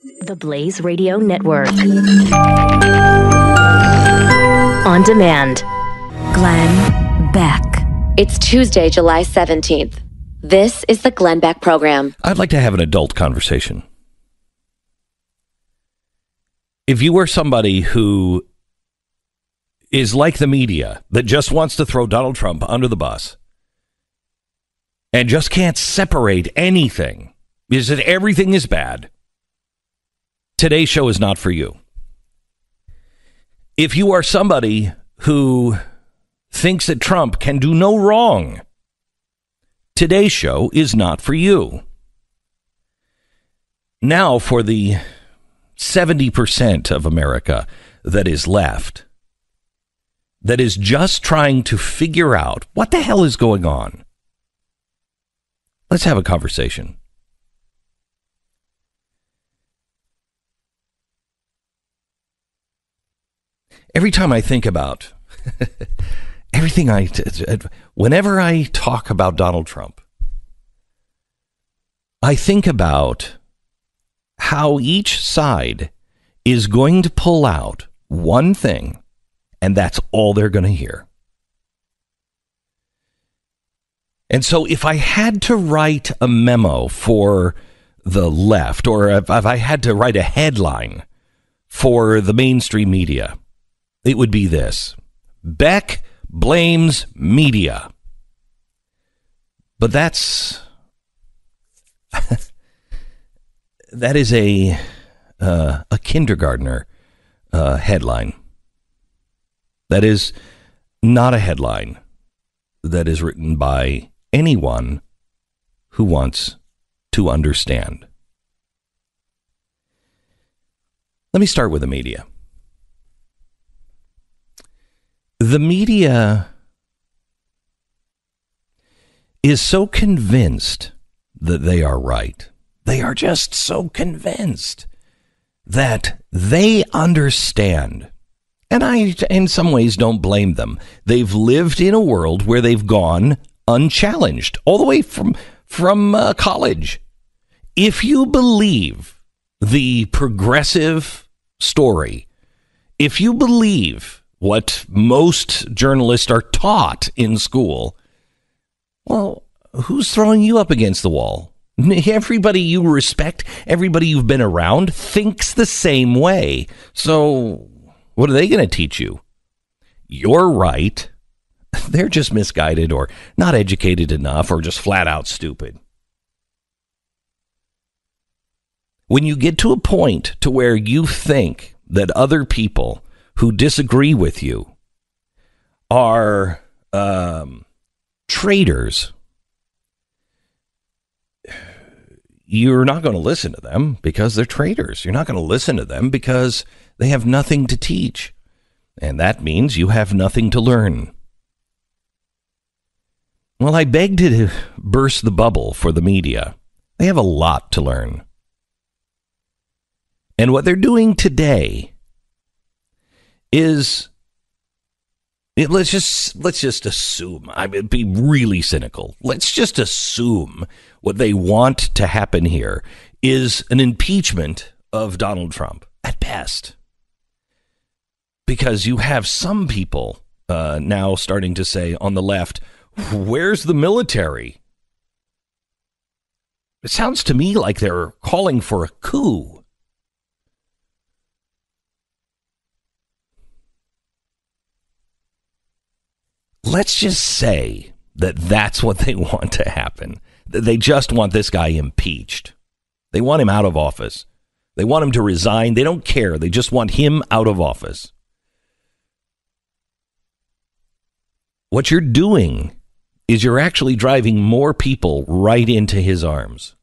The Blaze Radio Network. On demand. Glenn Beck. It's Tuesday, July 17th. This is the Glenn Beck Program. I'd like to have an adult conversation. If you are somebody who is like the media that just wants to throw Donald Trump under the bus and just can't separate anything, is that everything is bad, today's show is not for you. If you are somebody who thinks that Trump can do no wrong, today's show is not for you. Now, for the 70% of America that is left, that is just trying to figure out what the hell is going on, let's have a conversation. Every time I think about everything whenever I talk about Donald Trump, I think about how each side is going to pull out one thing, and that's all they're going to hear. And so if I had to write a memo for the left, or if I had to write a headline for the mainstream media, it would be this: Beck blames media. But that's that is a kindergartner headline. That is not a headline that is written by anyone who wants to understand. Let me start with the media. The media is so convinced that they are right. They are just so convinced that they understand. And I, in some ways, don't blame them. They've lived in a world where they've gone unchallenged, all the way from college. If you believe the progressive story, if you believe what most journalists are taught in school, well, who's throwing you up against the wall? Everybody you respect, everybody you've been around thinks the same way. So what are they going to teach you? You're right. They're just misguided or not educated enough or just flat out stupid. When you get to a point to where you think that other people who disagree with you are traitors, you're not going to listen to them because they're traitors. You're not going to listen to them because they have nothing to teach. And that means you have nothing to learn. Well, I beg to burst the bubble for the media. They have a lot to learn. And what they're doing today is, let's just assume, I mean, be really cynical. Let's just assume what they want to happen here is an impeachment of Donald Trump at best. Because you have some people now starting to say on the left, where's the military? It sounds to me like they're calling for a coup. Let's just say that that's what they want to happen. They just want this guy impeached. They want him out of office. They want him to resign. They don't care. They just want him out of office. What you're doing is you're actually driving more people right into his arms.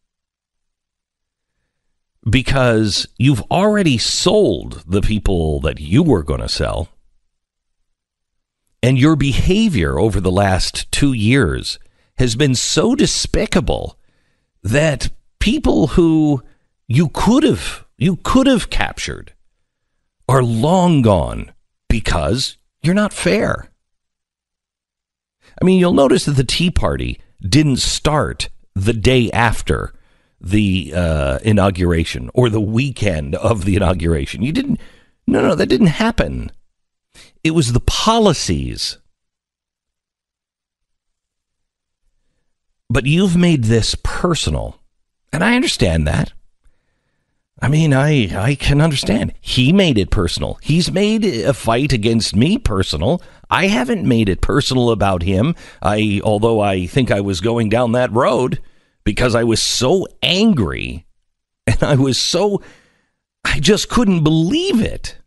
Because you've already sold the people that you were going to sell. And your behavior over the last 2 years has been so despicable that people who you could have captured are long gone because you're not fair. I mean, you'll notice that the Tea Party didn't start the day after the inauguration or the weekend of the inauguration. You didn't. No, that didn't happen. It was the policies. But you've made this personal. And I understand that. I mean, I can understand. He made it personal. He's made a fight against me personal. I haven't made it personal about him. Although I think I was going down that road because I was so angry and I just couldn't believe it.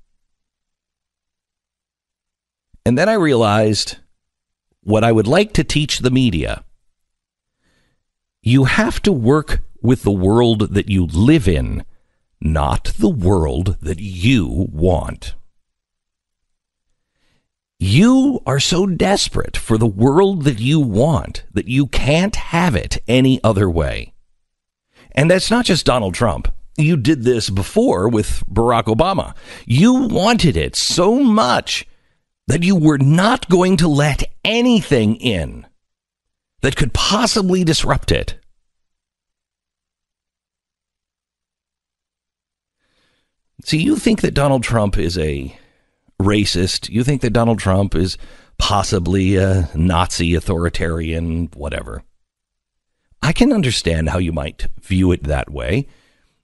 And then I realized what I would like to teach the media. You have to work with the world that you live in, not the world that you want. You are so desperate for the world that you want that you can't have it any other way. And that's not just Donald Trump. You did this before with Barack Obama. You wanted it so much that you were not going to let anything in that could possibly disrupt it. See, you think that Donald Trump is a racist. You think that Donald Trump is possibly a Nazi, authoritarian, whatever. I can understand how you might view it that way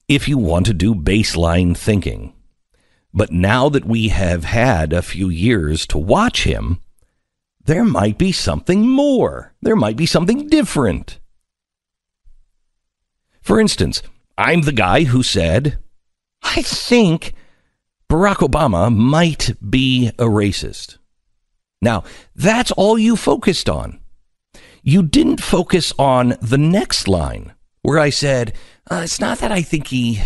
if you want to do baseline thinking. But now that we have had a few years to watch him, there might be something more. There might be something different. For instance, I'm the guy who said, I think Barack Obama might be a racist. Now, that's all you focused on. You didn't focus on the next line where I said, it's not that I think he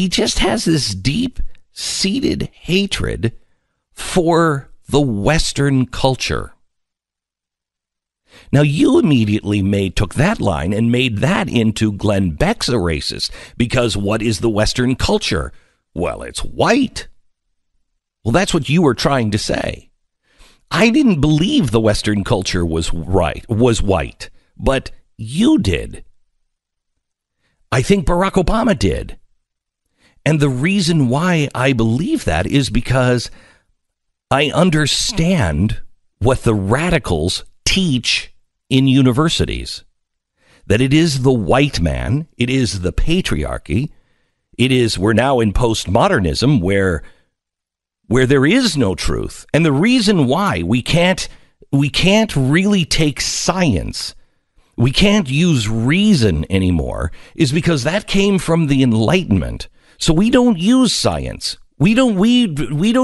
just has this deep-seated hatred for the Western culture. Now, you immediately took that line and made that into Glenn Beck's a racist, because what is the Western culture? Well, it's white. Well, that's what you were trying to say. I didn't believe the Western culture was white, but you did. I think Barack Obama did. And the reason why I believe that is because I understand what the radicals teach in universities. That it is the white man, it is the patriarchy, we're now in postmodernism where there is no truth. And the reason why we can't really take science, we can't use reason anymore, is because that came from the Enlightenment. So we don't use science. We don't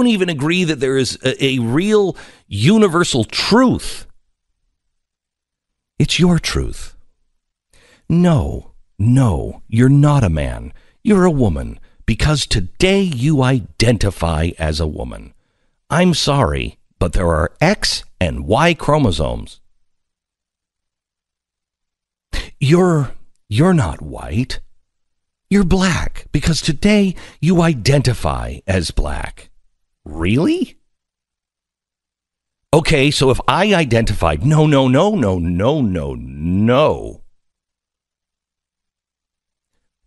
even agree that there is a real universal truth. It's your truth. No, you're not a man. You're a woman, because today you identify as a woman. I'm sorry, but there are X and Y chromosomes. You're not white. You're black, because today you identify as black. Really? Okay, so if I identified, no.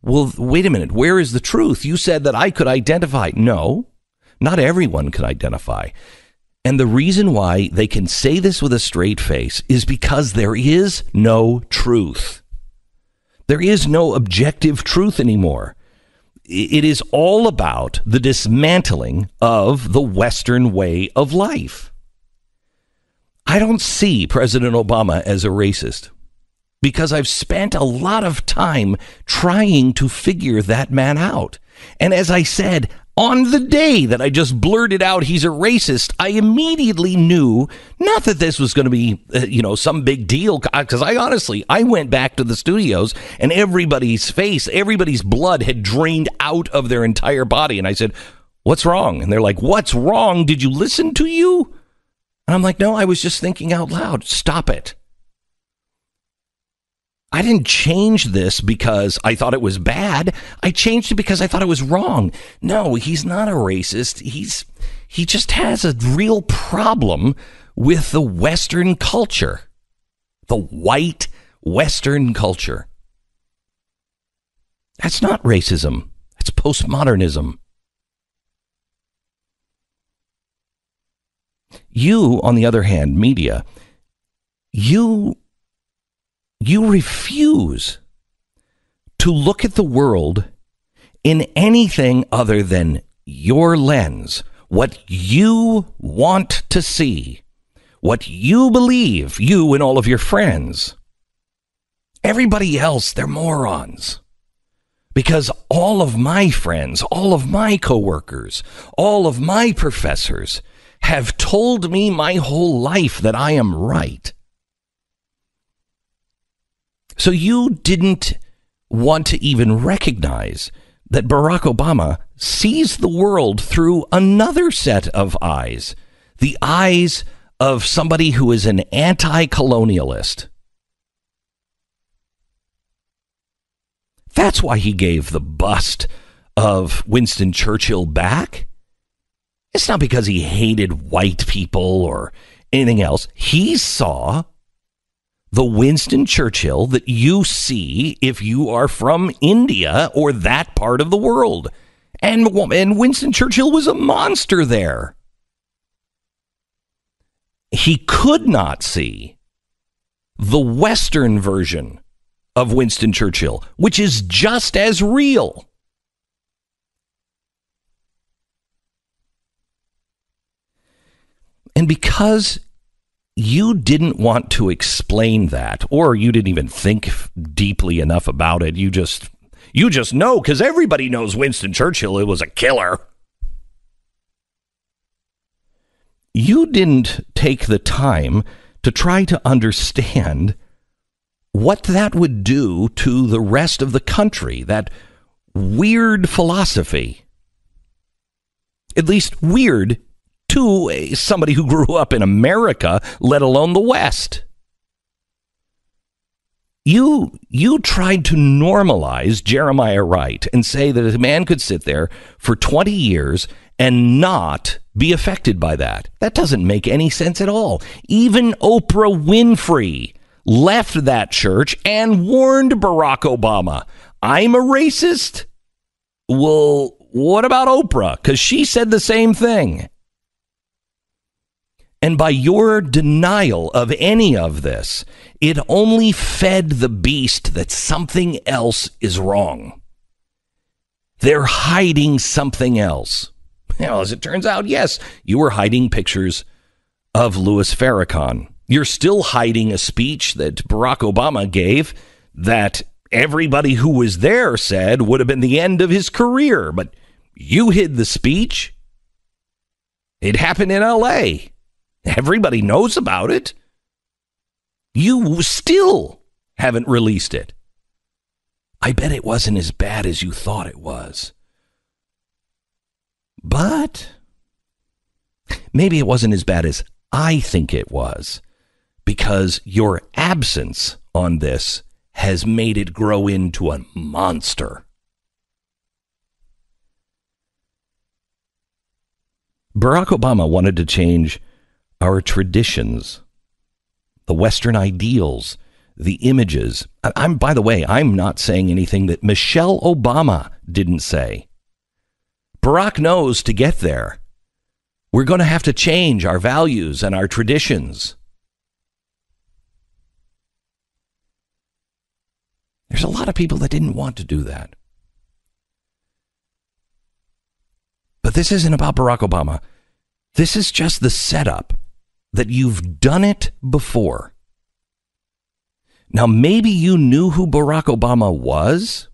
Well, wait a minute. Where is the truth? You said that I could identify. No, not everyone could identify. And the reason why they can say this with a straight face is because there is no truth. There is no objective truth anymore. It is all about the dismantling of the Western way of life. I don't see President Obama as a racist because I've spent a lot of time trying to figure that man out. And as I said, on the day that I just blurted out he's a racist, I immediately knew not that this was going to be, some big deal. Because I went back to the studios and everybody's blood had drained out of their entire body. And I said, what's wrong? And they're like, what's wrong? Did you listen to you? And I'm like, no, I was just thinking out loud. Stop it. I didn't change this because I thought it was bad. I changed it because I thought it was wrong. No, he's not a racist. He just has a real problem with the Western culture. The white Western culture. That's not racism. That's postmodernism. You, on the other hand, media, you refuse to look at the world in anything other than your lens, what you want to see, what you believe, you and all of your friends. Everybody else, they're morons. Because all of my friends, all of my coworkers, all of my professors have told me my whole life that I am right. So you didn't want to even recognize that Barack Obama sees the world through another set of eyes, the eyes of somebody who is an anti-colonialist. That's why he gave the bust of Winston Churchill back. It's not because he hated white people or anything else. He saw the Winston Churchill that you see if you are from India or that part of the world. And Winston Churchill was a monster there. He could not see the Western version of Winston Churchill, which is just as real. And because you didn't want to explain that, or you didn't even think deeply enough about it, you just know, because everybody knows Winston Churchill, it was a killer. You didn't take the time to try to understand what that would do to the rest of the country, that weird philosophy. At least weird to somebody who grew up in America, let alone the West. You tried to normalize Jeremiah Wright and say that a man could sit there for 20 years and not be affected by that. That doesn't make any sense at all. Even Oprah Winfrey left that church and warned Barack Obama, I'm a racist? Well, what about Oprah? Because she said the same thing. And by your denial of any of this, it only fed the beast that something else is wrong. They're hiding something else. Well, as it turns out, yes, you were hiding pictures of Louis Farrakhan. You're still hiding a speech that Barack Obama gave that everybody who was there said would have been the end of his career. But you hid the speech. It happened in L.A. Everybody knows about it. You still haven't released it. I bet it wasn't as bad as you thought it was. But maybe it wasn't as bad as I think it was, because your absence on this has made it grow into a monster. Barack Obama wanted to change our traditions, the Western ideals, the images. By the way, I'm not saying anything that Michelle Obama didn't say. Barack knows to get there, we're going to have to change our values and our traditions. There's a lot of people that didn't want to do that. But this isn't about Barack Obama. This is just the setup that you've done it before. Now, maybe you knew who Barack Obama was.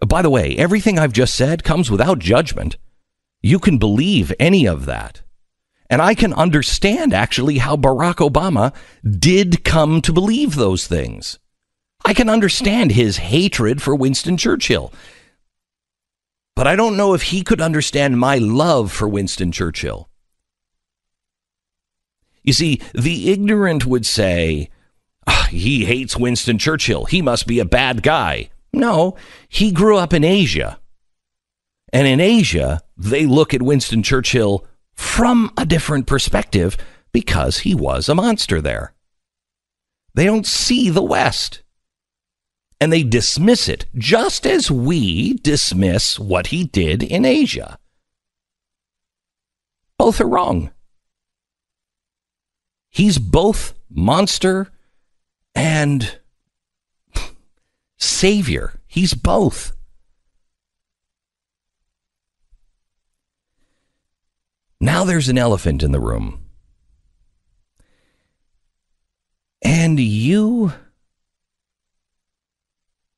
By the way, everything I've just said comes without judgment. You can believe any of that. And I can understand, actually, how Barack Obama did come to believe those things. I can understand his hatred for Winston Churchill. But I don't know if he could understand my love for Winston Churchill. You see, the ignorant would say, he hates Winston Churchill. He must be a bad guy. No, he grew up in Asia. And in Asia, they look at Winston Churchill from a different perspective because he was a monster there. They don't see the West. And they dismiss it, just as we dismiss what he did in Asia. Both are wrong. He's both monster and savior. He's both. Now there's an elephant in the room. And you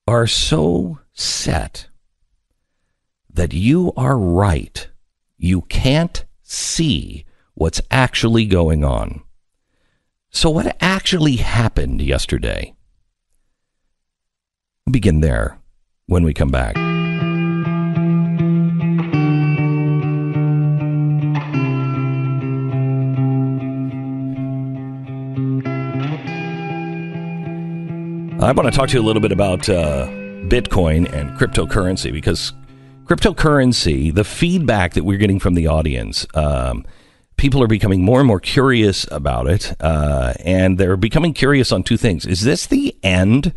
are so set that you are right. You can't see what's actually going on. So what actually happened yesterday? We'll begin there when we come back. I want to talk to you a little bit about Bitcoin and cryptocurrency, because cryptocurrency, the feedback that we're getting from the audience, people are becoming more and more curious about it, and they're becoming curious on two things. Is this the end,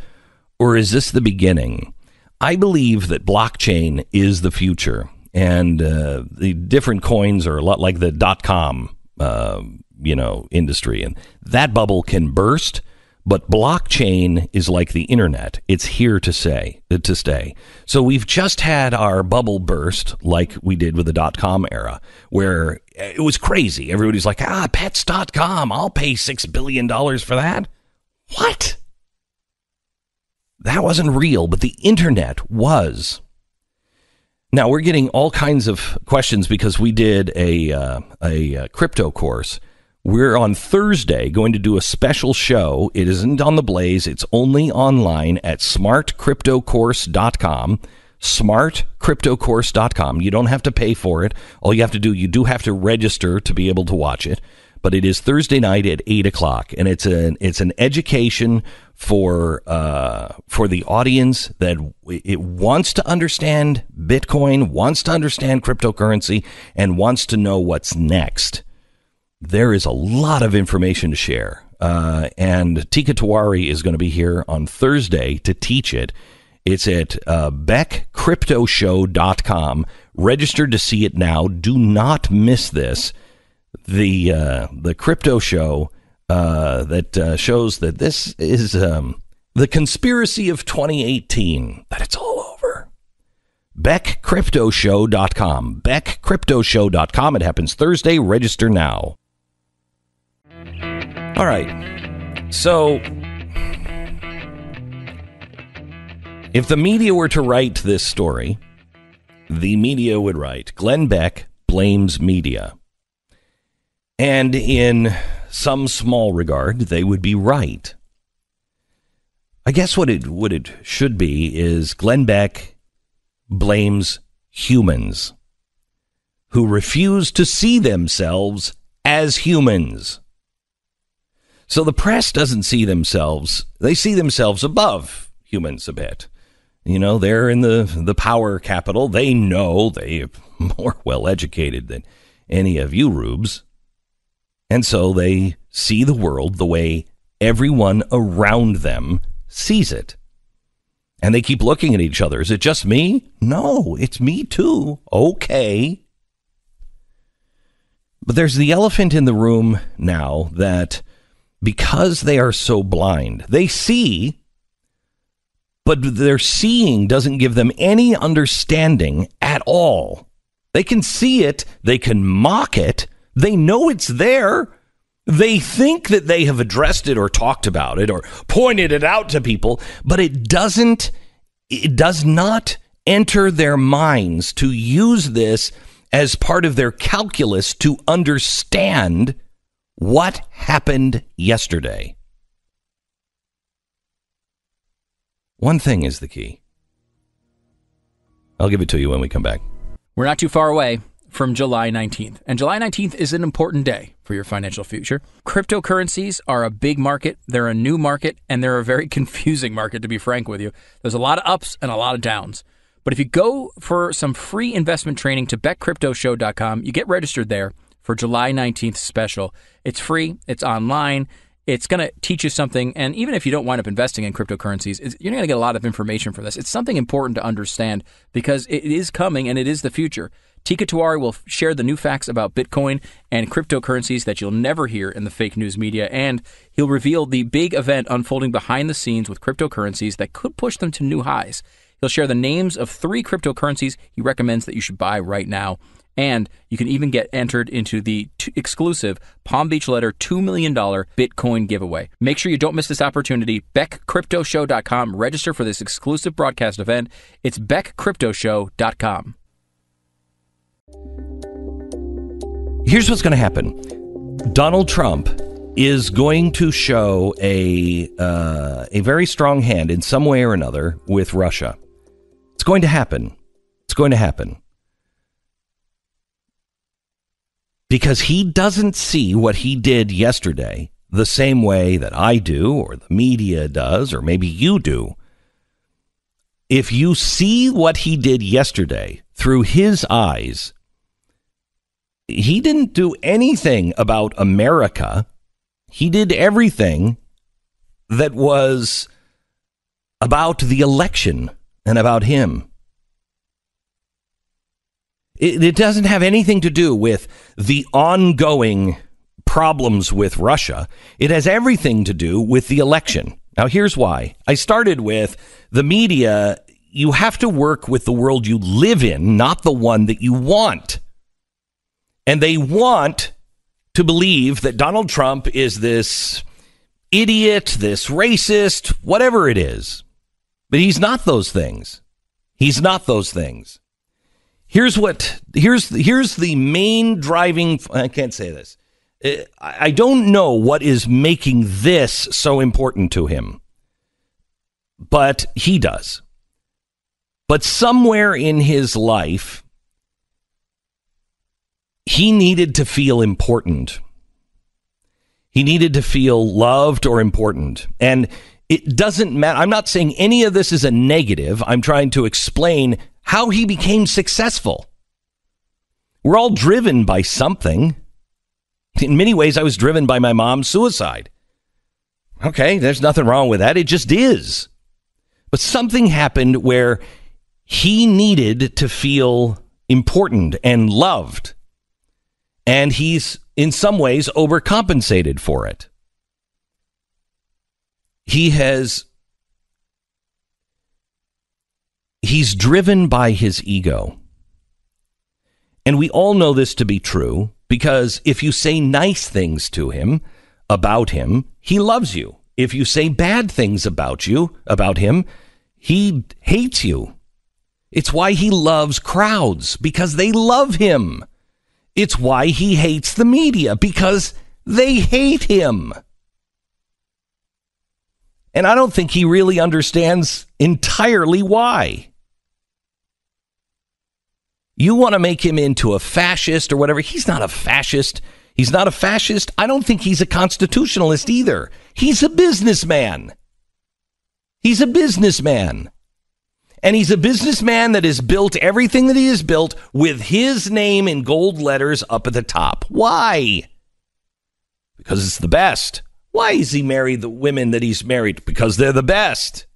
or is this the beginning? I believe that blockchain is the future, and the different coins are a lot like the .com, industry, and that bubble can burst. But blockchain is like the internet. It's here to stay. So we've just had our bubble burst like we did with the .com era, where it was crazy. Everybody's like, pets.com, I'll pay $6 billion for that. What? That wasn't real, but the internet was. Now we're getting all kinds of questions because we did a crypto course. We're on Thursday going to do a special show. It isn't on TheBlaze. It's only online at smartcryptocourse.com. Smartcryptocourse.com. You don't have to pay for it. All you have to do, you do have to register to be able to watch it. But it is Thursday night at 8 o'clock. And it's an education for the audience that it wants to understand Bitcoin, wants to understand cryptocurrency, and wants to know what's next. There is a lot of information to share, and Tika Tawari is going to be here on Thursday to teach it. It's at beckcryptoshow.com. Register to see it now. Do not miss this. The crypto show that shows that this is the conspiracy of 2018, that it's all over. beckcryptoshow.com. beckcryptoshow.com. It happens Thursday. Register now. All right, so if the media were to write this story, the media would write, Glenn Beck blames media. And in some small regard, they would be right. I guess what it should be is Glenn Beck blames humans who refuse to see themselves as humans. So the press doesn't see themselves. They see themselves above humans a bit. You know, they're in the power capital. They know they're more well-educated than any of you rubes. And so they see the world the way everyone around them sees it. And they keep looking at each other. Is it just me? No, it's me too. Okay. But there's the elephant in the room now that because they are so blind, they see, but their seeing doesn't give them any understanding at all. They can see it. They can mock it. They know it's there. They think that they have addressed it or talked about it or pointed it out to people, but it does not enter their minds to use this as part of their calculus to understand what happened yesterday. One thing is the key. I'll give it to you when we come back. We're not too far away from July 19th. And July 19th is an important day for your financial future. Cryptocurrencies are a big market. They're a new market, and they're a very confusing market, to be frank with you. There's a lot of ups and a lot of downs. But if you go for some free investment training to beckcryptoshow.com, you get registered there for July 19th special. It's free. It's online. It's going to teach you something, and even if you don't wind up investing in cryptocurrencies, you're going to get a lot of information from this. It's something important to understand because it is coming and it is the future. Tika Tiwari will share the new facts about Bitcoin and cryptocurrencies that you'll never hear in the fake news media, and he'll reveal the big event unfolding behind the scenes with cryptocurrencies that could push them to new highs. He'll share the names of 3 cryptocurrencies he recommends that you should buy right now. And you can even get entered into the exclusive Palm Beach Letter $2 million Bitcoin giveaway. Make sure you don't miss this opportunity. BeckCryptoShow.com. Register for this exclusive broadcast event. It's BeckCryptoShow.com. Here's what's going to happen. Donald Trump is going to show a very strong hand in some way or another with Russia. It's going to happen. It's going to happen. Because he doesn't see what he did yesterday the same way that I do, or the media does, or maybe you do. If you see what he did yesterday through his eyes, he didn't do anything about America. He did everything that was about the election and about him. It doesn't have anything to do with the ongoing problems with Russia. It has everything to do with the election. Now, here's why. I started with the media. You have to work with the world you live in, not the one that you want. And they want to believe that Donald Trump is this idiot, this racist, whatever it is. But he's not those things. He's not those things. Here's the main driving. I can't say this. I don't know what is making this so important to him, but he does. But somewhere in his life, he needed to feel important. He needed to feel loved or important. And it doesn't matter. I'm not saying any of this is a negative. I'm trying to explain how he became successful. We're all driven by something. In many ways, I was driven by my mom's suicide. Okay, there's nothing wrong with that. It just is. But something happened where he needed to feel important and loved. And he's, in some ways, overcompensated for it. He's driven by his ego. And we all know this to be true, because if you say nice things to him, about him, he loves you. If you say bad things about him, he hates you. It's why he loves crowds, because they love him. It's why he hates the media, because they hate him. And I don't think he really understands entirely why. You want to make him into a fascist or whatever. He's not a fascist. He's not a fascist. I don't think he's a constitutionalist either. He's a businessman. He's a businessman. And he's a businessman that has built everything that he has built with his name in gold letters up at the top. Why? Because it's the best. Why has he married the women that he's married? Because they're the best.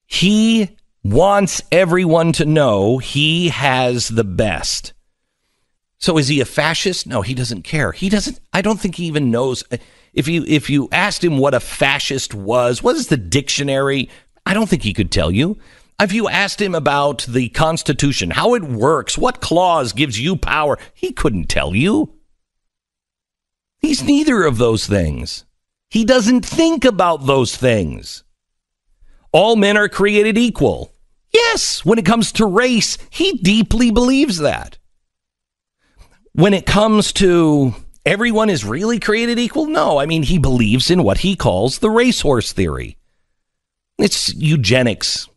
He wants everyone to know he has the best. So is he a fascist? No, he doesn't care. I don't think he even knows. If you asked him what a fascist was, what is the dictionary? I don't think he could tell you. If you asked him about the Constitution, how it works, what clause gives you power, he couldn't tell you. He's neither of those things. He doesn't think about those things. All men are created equal. Yes, when it comes to race, he deeply believes that. When it comes to everyone is really created equal, no. I mean, he believes in what he calls the racehorse theory. It's eugenics.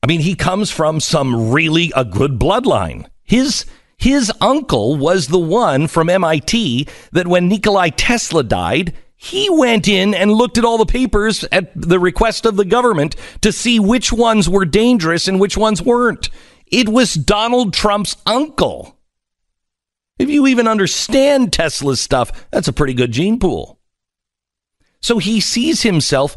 I mean, he comes from a good bloodline. His uncle was the one from MIT that when Nikola Tesla died, he went in and looked at all the papers at the request of the government to see which ones were dangerous and which ones weren't. It was Donald Trump's uncle. If you even understand Tesla's stuff, that's a pretty good gene pool. So he sees himself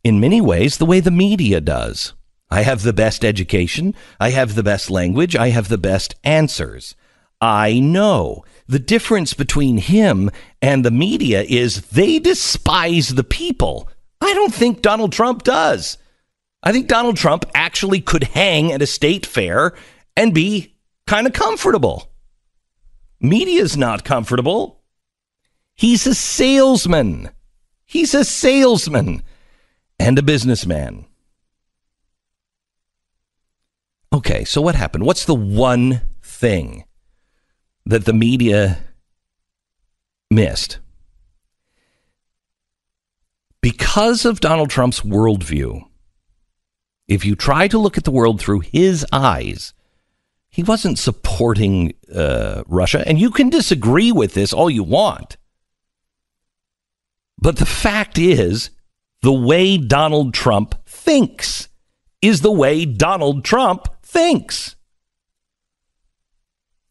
in many ways the way the media does. I have the best education. I have the best language. I have the best answers. I know. The difference between him and the media is they despise the people. I don't think Donald Trump does. I think Donald Trump actually could hang at a state fair and be kind of comfortable. Media's not comfortable. He's a salesman. He's a salesman and a businessman. Okay, so what happened? What's the one thing that the media missed? Because of Donald Trump's worldview, if you try to look at the world through his eyes, he wasn't supporting Russia. And you can disagree with this all you want. But the fact is, the way Donald Trump thinks is the way Donald Trump thinks.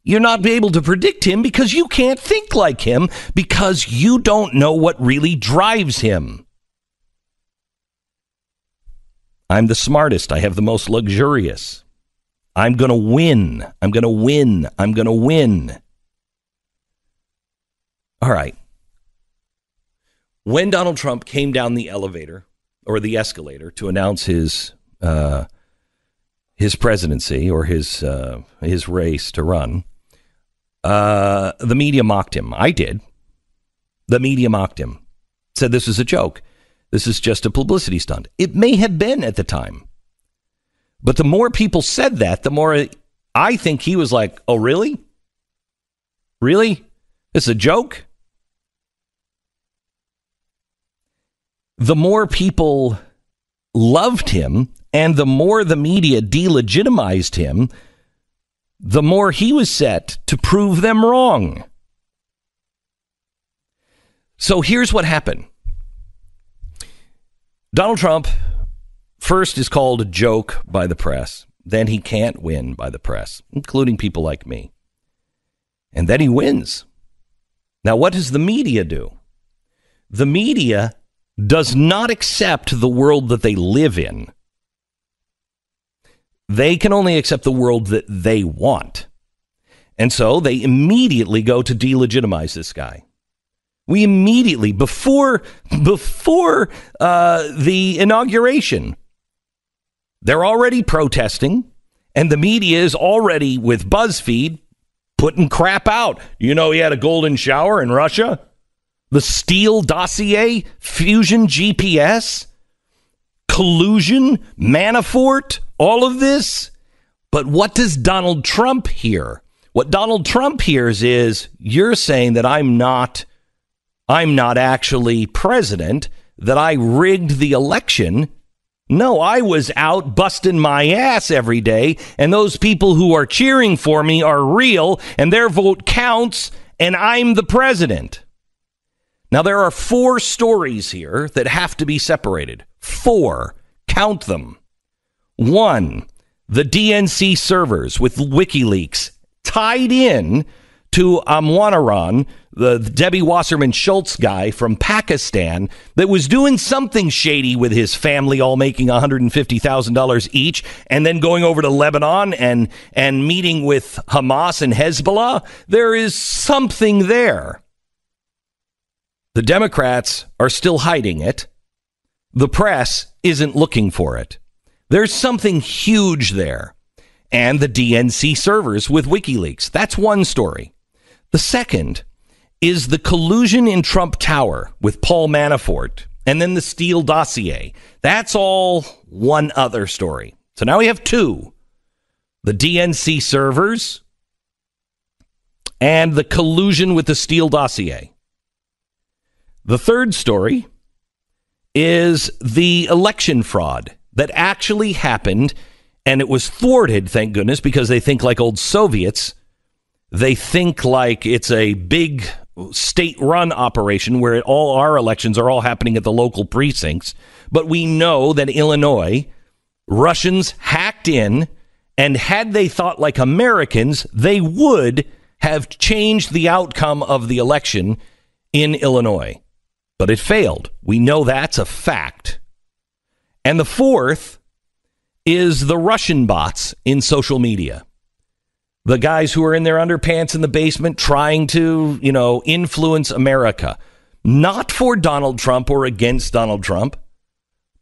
You're not able to predict him because you can't think like him, because you don't know what really drives him. I'm the smartest. I have the most luxurious. I'm going to win. I'm going to win. I'm going to win. All right. When Donald Trump came down the elevator or the escalator to announce his presidency or his race to run, the media mocked him. I did. The media mocked him. Said this is a joke. This is just a publicity stunt. It may have been at the time. But the more people said that, the more I think he was like, oh, really? Really? It's a joke? The more people loved him and the more the media delegitimized him, the more he was set to prove them wrong. So here's what happened. Donald Trump first is called a joke by the press. Then he can't win by the press, including people like me. And then he wins. Now, what does the media do? The media does not accept the world that they live in. They can only accept the world that they want. And so they immediately go to delegitimize this guy. We immediately, before the inauguration, they're already protesting, and the media is already, with BuzzFeed, putting crap out. You know, he had a golden shower in Russia. The Steele dossier, Fusion GPS, collusion, Manafort, all of this. But what does Donald Trump hear? What Donald Trump hears is, you're saying that I'm not actually president, that I rigged the election. No, I was out busting my ass every day, and those people who are cheering for me are real, and their vote counts, and I'm the president. Now, there are 4 stories here that have to be separated. 4. Count them. 1, the DNC servers with WikiLeaks tied in to Amwanaran, the Debbie Wasserman Schultz guy from Pakistan that was doing something shady with his family, all making $150,000 each, and then going over to Lebanon and meeting with Hamas and Hezbollah. There is something there. The Democrats are still hiding it. The press isn't looking for it. There's something huge there. And the DNC servers with WikiLeaks. That's one story. The second is the collusion in Trump Tower with Paul Manafort, and then the Steele dossier. That's all one other story. So now we have 2. The DNC servers and the collusion with the Steele dossier. The third story is the election fraud that actually happened, and it was thwarted, thank goodness, because they think like old Soviets. They think like it's a big state-run operation where all our elections are all happening at the local precincts. But we know that Illinois, Russians hacked in, and had they thought like Americans, they would have changed the outcome of the election in Illinois. But it failed. We know that's a fact. And the fourth is the Russian bots in social media. The guys who are in their underpants in the basement trying to, influence America. Not for Donald Trump or against Donald Trump,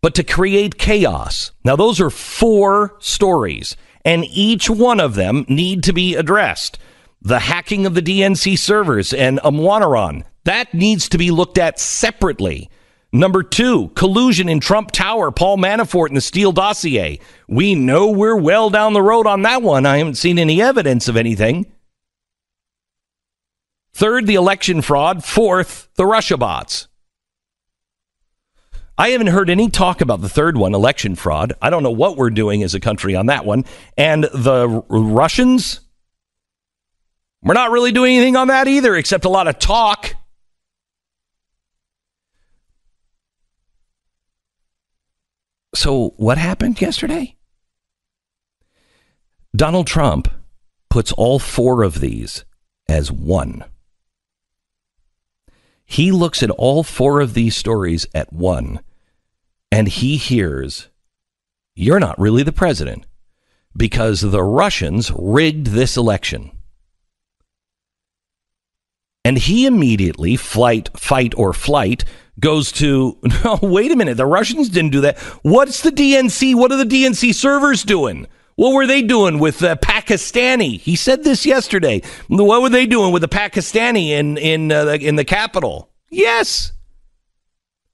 but to create chaos. Now, those are 4 stories, and each one of them need to be addressed. The hacking of the DNC servers and Amwanaran, that needs to be looked at separately. Number 2, collusion in Trump Tower, Paul Manafort and the Steele dossier. We know we're well down the road on that one. I haven't seen any evidence of anything. 3rd, the election fraud. 4th, the Russia bots. I haven't heard any talk about the 3rd one, election fraud. I don't know what we're doing as a country on that one. And the Russians, we're not really doing anything on that either, except a lot of talk. So what happened yesterday? Donald Trump puts all 4 of these as one. He looks at all 4 of these stories at one, and he hears, you're not really the president because the Russians rigged this election. And he immediately, fight or flight, goes to, no, wait a minute, the Russians didn't do that. What's the DNC? What are the DNC servers doing? What were they doing with the Pakistani? He said this yesterday. What were they doing with the Pakistani in the Capitol? Yes.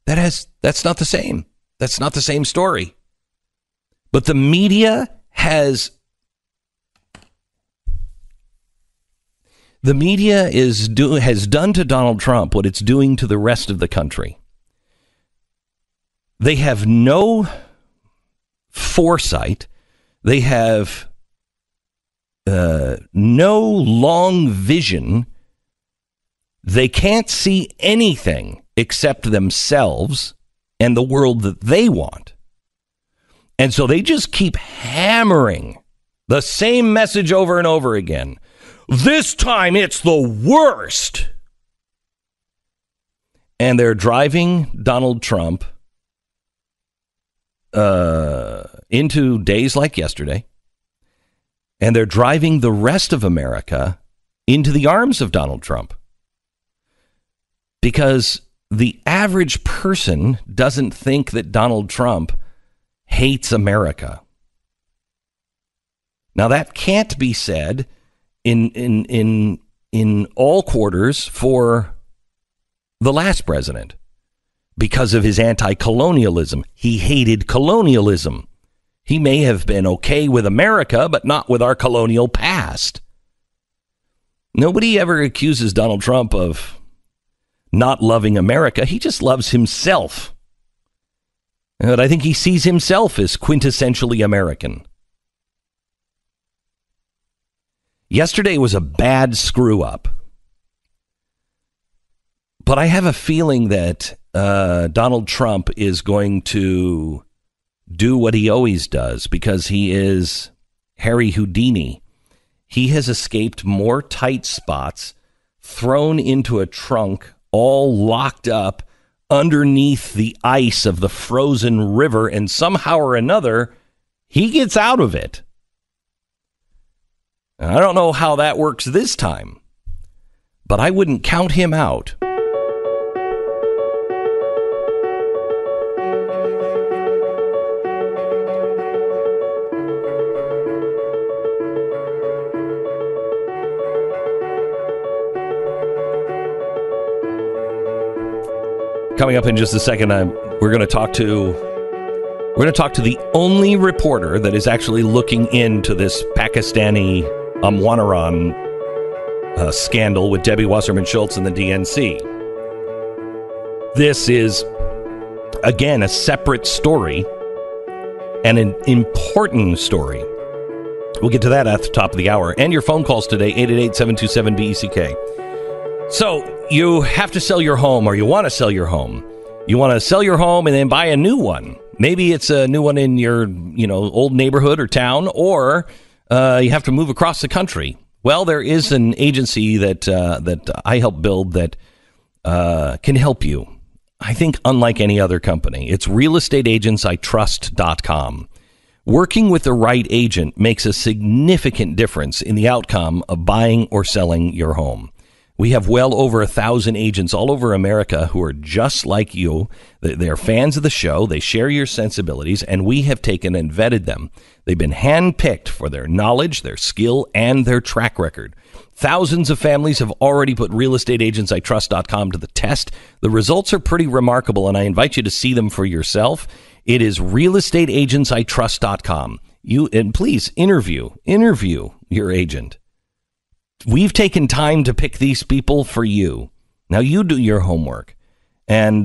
That's not the same. That's not the same story. But the media has has done to Donald Trump what it's doing to the rest of the country. They have no foresight. They have no long vision. They can't see anything except themselves and the world that they want. And so they just keep hammering the same message over and over again. This time it's the worst. And they're driving Donald Trump into days like yesterday. And they're driving the rest of America into the arms of Donald Trump. Because the average person doesn't think that Donald Trump hates America. Now, that can't be said in all quarters for the last president because of his anti-colonialism. He hated colonialism. He may have been okay with America, but not with our colonial past. Nobody ever accuses Donald Trump of not loving America. He just loves himself. But I think he sees himself as quintessentially American. Yesterday was a bad screw-up. But I have a feeling that Donald Trump is going to do what he always does because he is Harry Houdini. He has escaped more tight spots, thrown into a trunk, all locked up underneath the ice of the frozen river, and somehow or another, he gets out of it. I don't know how that works this time, but I wouldn't count him out. Coming up in just a second, we're going to talk to the only reporter that is actually looking into this Pakistani Amwanaran scandal with Debbie Wasserman Schultz and the DNC. This is, again, a separate story and an important story. We'll get to that at the top of the hour. And your phone calls today, 888-727-BECK. So, you have to sell your home, or you want to sell your home. You want to sell your home and then buy a new one. Maybe it's a new one in your, old neighborhood or town, or you have to move across the country. Well, there is an agency that I help build that can help you. I think unlike any other company. It's realestateagentsitrust.com. Working with the right agent makes a significant difference in the outcome of buying or selling your home. We have well over 1,000 agents all over America who are just like you. They're fans of the show. They share your sensibilities, and we have taken and vetted them. They've been handpicked for their knowledge, their skill, and their track record. Thousands of families have already put realestateagentsitrust.com to the test. The results are pretty remarkable, and I invite you to see them for yourself. It is realestateagentsitrust.com. And please interview your agent. We've taken time to pick these people for you. Now you do your homework and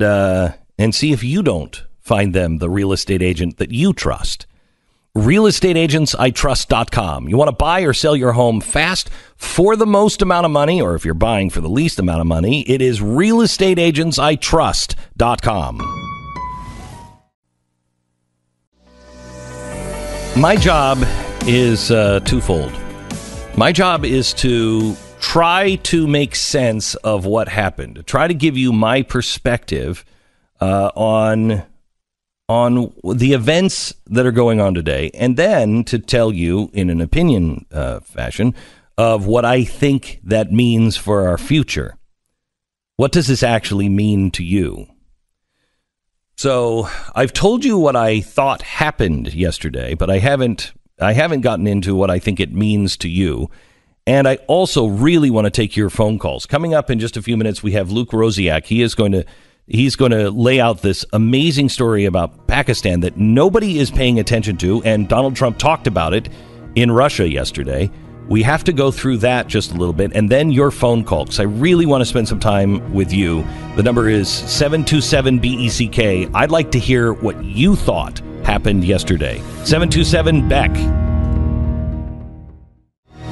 see if you don't find them the real estate agent that you trust. realestateagentsitrust.com. You want to buy or sell your home fast for the most amount of money, or if you're buying for the least amount of money, it is realestateagentsitrust.com. My job is twofold. My job is to try to make sense of what happened, to try to give you my perspective on the events that are going on today, and then to tell you in an opinion fashion of what I think that means for our future. What does this actually mean to you? So I've told you what I thought happened yesterday, but I haven't gotten into what I think it means to you. And I also really want to take your phone calls. Coming up in just a few minutes, we have Luke Rosiak. He's going to lay out this amazing story about Pakistan that nobody is paying attention to, and Donald Trump talked about it in Russia yesterday. We have to go through that just a little bit, and then your phone call, because I really want to spend some time with you. The number is 727-BECK. I'd like to hear what you thought happened yesterday. 727-BECK.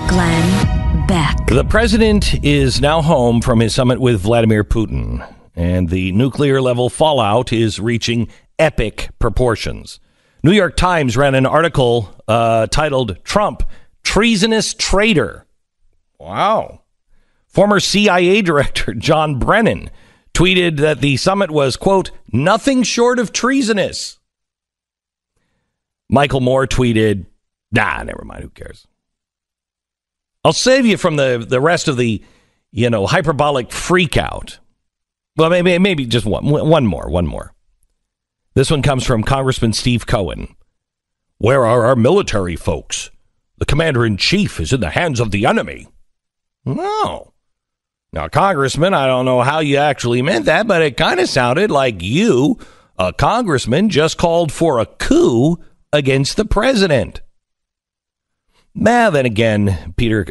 Glenn Beck. The president is now home from his summit with Vladimir Putin, and the nuclear level fallout is reaching epic proportions. New York Times ran an article titled "Trump, Treasonous Traitor." Wow. Former CIA Director John Brennan tweeted that the summit was, quote, "nothing short of treasonous." Michael Moore tweeted, never mind, who cares? I'll save you from the rest of the, hyperbolic freak out. Well, maybe just one more. This one comes from Congressman Steve Cohen. "Where are our military folks? The commander-in-chief is in the hands of the enemy." No. Now, Congressman, I don't know how you actually meant that, but it kind of sounded like you, a congressman, just called for a coup against the president. Now, then again, Peter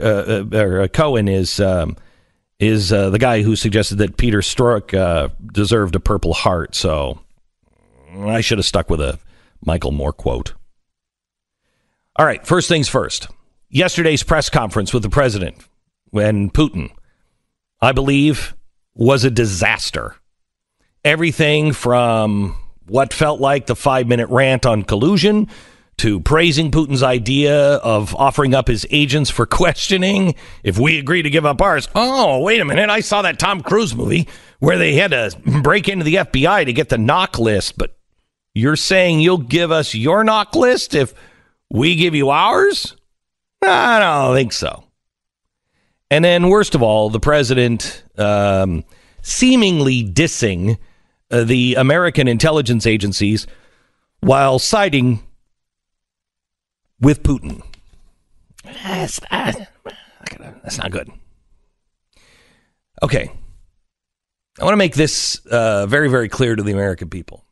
Cohen is the guy who suggested that Peter Strzok deserved a Purple Heart, so I should have stuck with a Michael Moore quote. All right, first things first. Yesterday's press conference with the president and Putin, I believe, was a disaster. Everything from what felt like the 5-minute rant on collusion to praising Putin's idea of offering up his agents for questioning if we agree to give up ours. Oh, wait a minute. I saw that Tom Cruise movie where they had to break into the FBI to get the knock list. But you're saying you'll give us your knock list if we give you ours? I don't think so. And then, worst of all, the president seemingly dissing the American intelligence agencies while siding with Putin. That's not good. Okay. I want to make this very, very clear to the American people.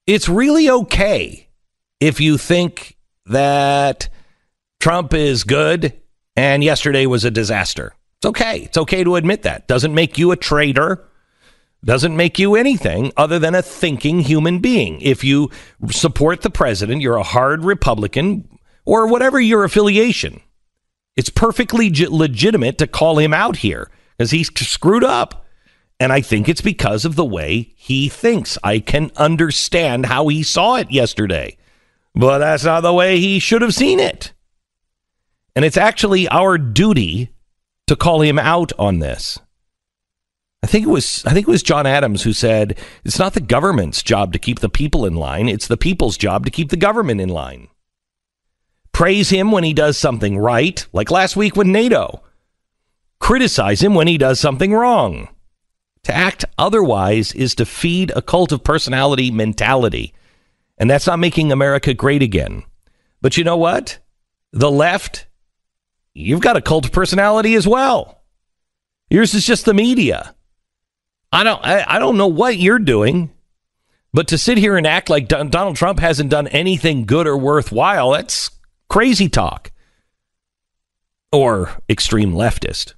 It's really okay if you think that Trump is good and yesterday was a disaster. It's okay. It's okay to admit that. Doesn't make you a traitor. Doesn't make you anything other than a thinking human being. If you support the president, you're a hard Republican, or whatever your affiliation. It's perfectly legitimate to call him out here because he's screwed up. And I think it's because of the way he thinks. I can understand how he saw it yesterday, but that's not the way he should have seen it. And it's actually our duty to call him out on this. I think it was John Adams who said, it's not the government's job to keep the people in line. It's the people's job to keep the government in line. Praise him when he does something right, like last week with NATO. Criticize him when he does something wrong. To act otherwise is to feed a cult of personality mentality. And that's not making America great again. But you know what? The left, you've got a cult of personality as well. Yours is just the media. I don't know what you're doing, but to sit here and act like Donald Trump hasn't done anything good or worthwhile, that's crazy talk. Or extreme leftist.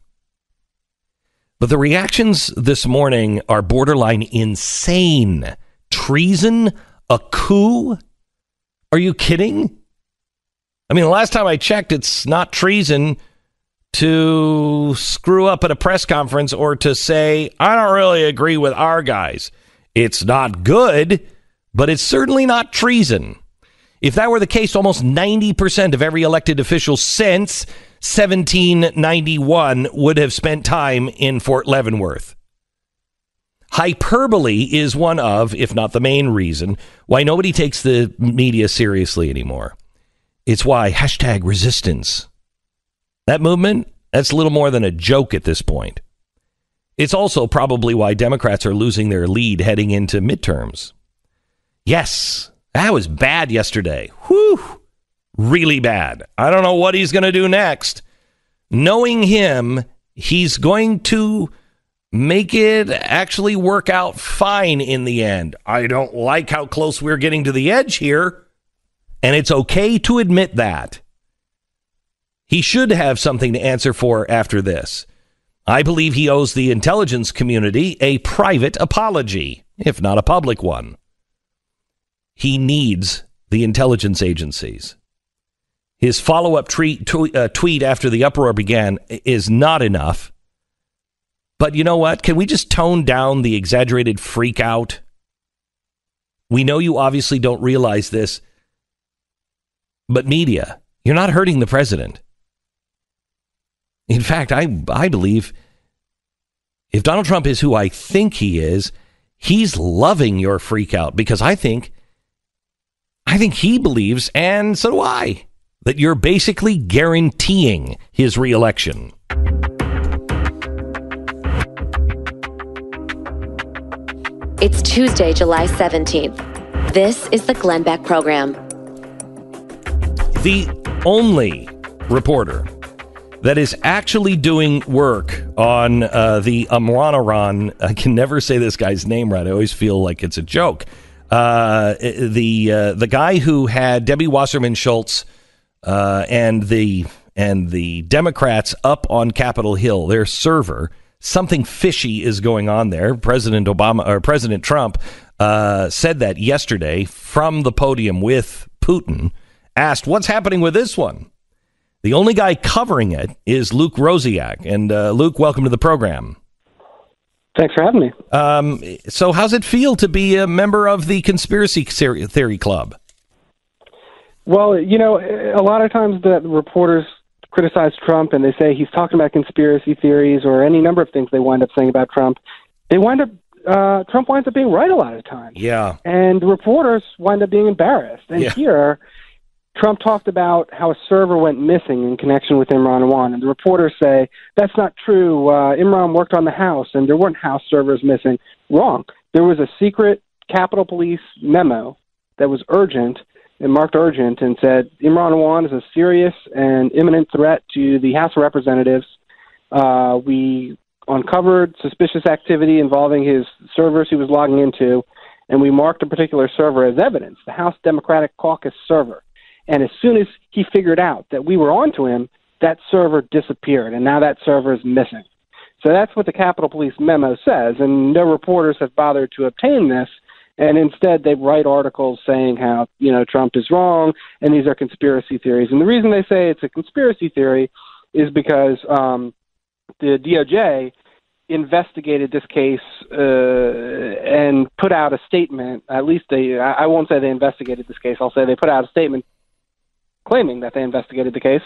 But the reactions this morning are borderline insane. Treason? A coup? Are you kidding? I mean, the last time I checked, it's not treason to screw up at a press conference or to say, I don't really agree with our guys. It's not good, but it's certainly not treason. If that were the case, almost 90% of every elected official since 1791 would have spent time in Fort Leavenworth. Hyperbole is one of, if not the main reason, why nobody takes the media seriously anymore. It's why #resistance. That movement, that's a little more than a joke at this point. It's also probably why Democrats are losing their lead heading into midterms. Yes, that was bad yesterday. Whew, really bad. I don't know what he's going to do next. Knowing him, he's going to make it actually work out fine in the end. I don't like how close we're getting to the edge here, and it's okay to admit that. He should have something to answer for after this. I believe he owes the intelligence community a private apology, if not a public one. He needs the intelligence agencies. His follow-up tweet after the uproar began is not enough. But you know what? Can we just tone down the exaggerated freak out? We know you obviously don't realize this, but media, you're not hurting the president. In fact, I believe if Donald Trump is who I think he is, he's loving your freak out because I think he believes, and so do I, that you're basically guaranteeing his reelection. It's Tuesday, July 17th. This is the Glenn Beck Program. The only reporter that is actually doing work on the Amranaran, I can never say this guy's name right. I always feel like it's a joke. The guy who had Debbie Wasserman Schultz and the Democrats up on Capitol Hill, their server, something fishy is going on there. President Trump said that yesterday from the podium with Putin, asked, what's happening with this one? The only guy covering it is Luke Rosiak. And Luke, welcome to the program. Thanks for having me. So how's it feel to be a member of the conspiracy theory club? Well, you know, a lot of times the reporters criticize Trump and they say he's talking about conspiracy theories or any number of things they wind up saying about Trump. Trump winds up being right a lot of times. Yeah. And the reporters wind up being embarrassed. And here, Trump talked about how a server went missing in connection with Imran Awan, and the reporters say, that's not true. Imran worked on the house, and there weren't house servers missing. Wrong. There was a secret Capitol Police memo that was urgent and marked urgent and said, Imran Awan is a serious and imminent threat to the House of Representatives. We uncovered suspicious activity involving his servers he was logging into, and we marked a particular server as evidence, the House Democratic Caucus server. And as soon as he figured out that we were onto him, that server disappeared, and now that server is missing. So that's what the Capitol Police memo says, and no reporters have bothered to obtain this, and instead they write articles saying how, you know, Trump is wrong, and these are conspiracy theories. And the reason they say it's a conspiracy theory is because the DOJ investigated this case and put out a statement. At least I won't say they investigated this case. I'll say they put out a statement claiming that they investigated the case,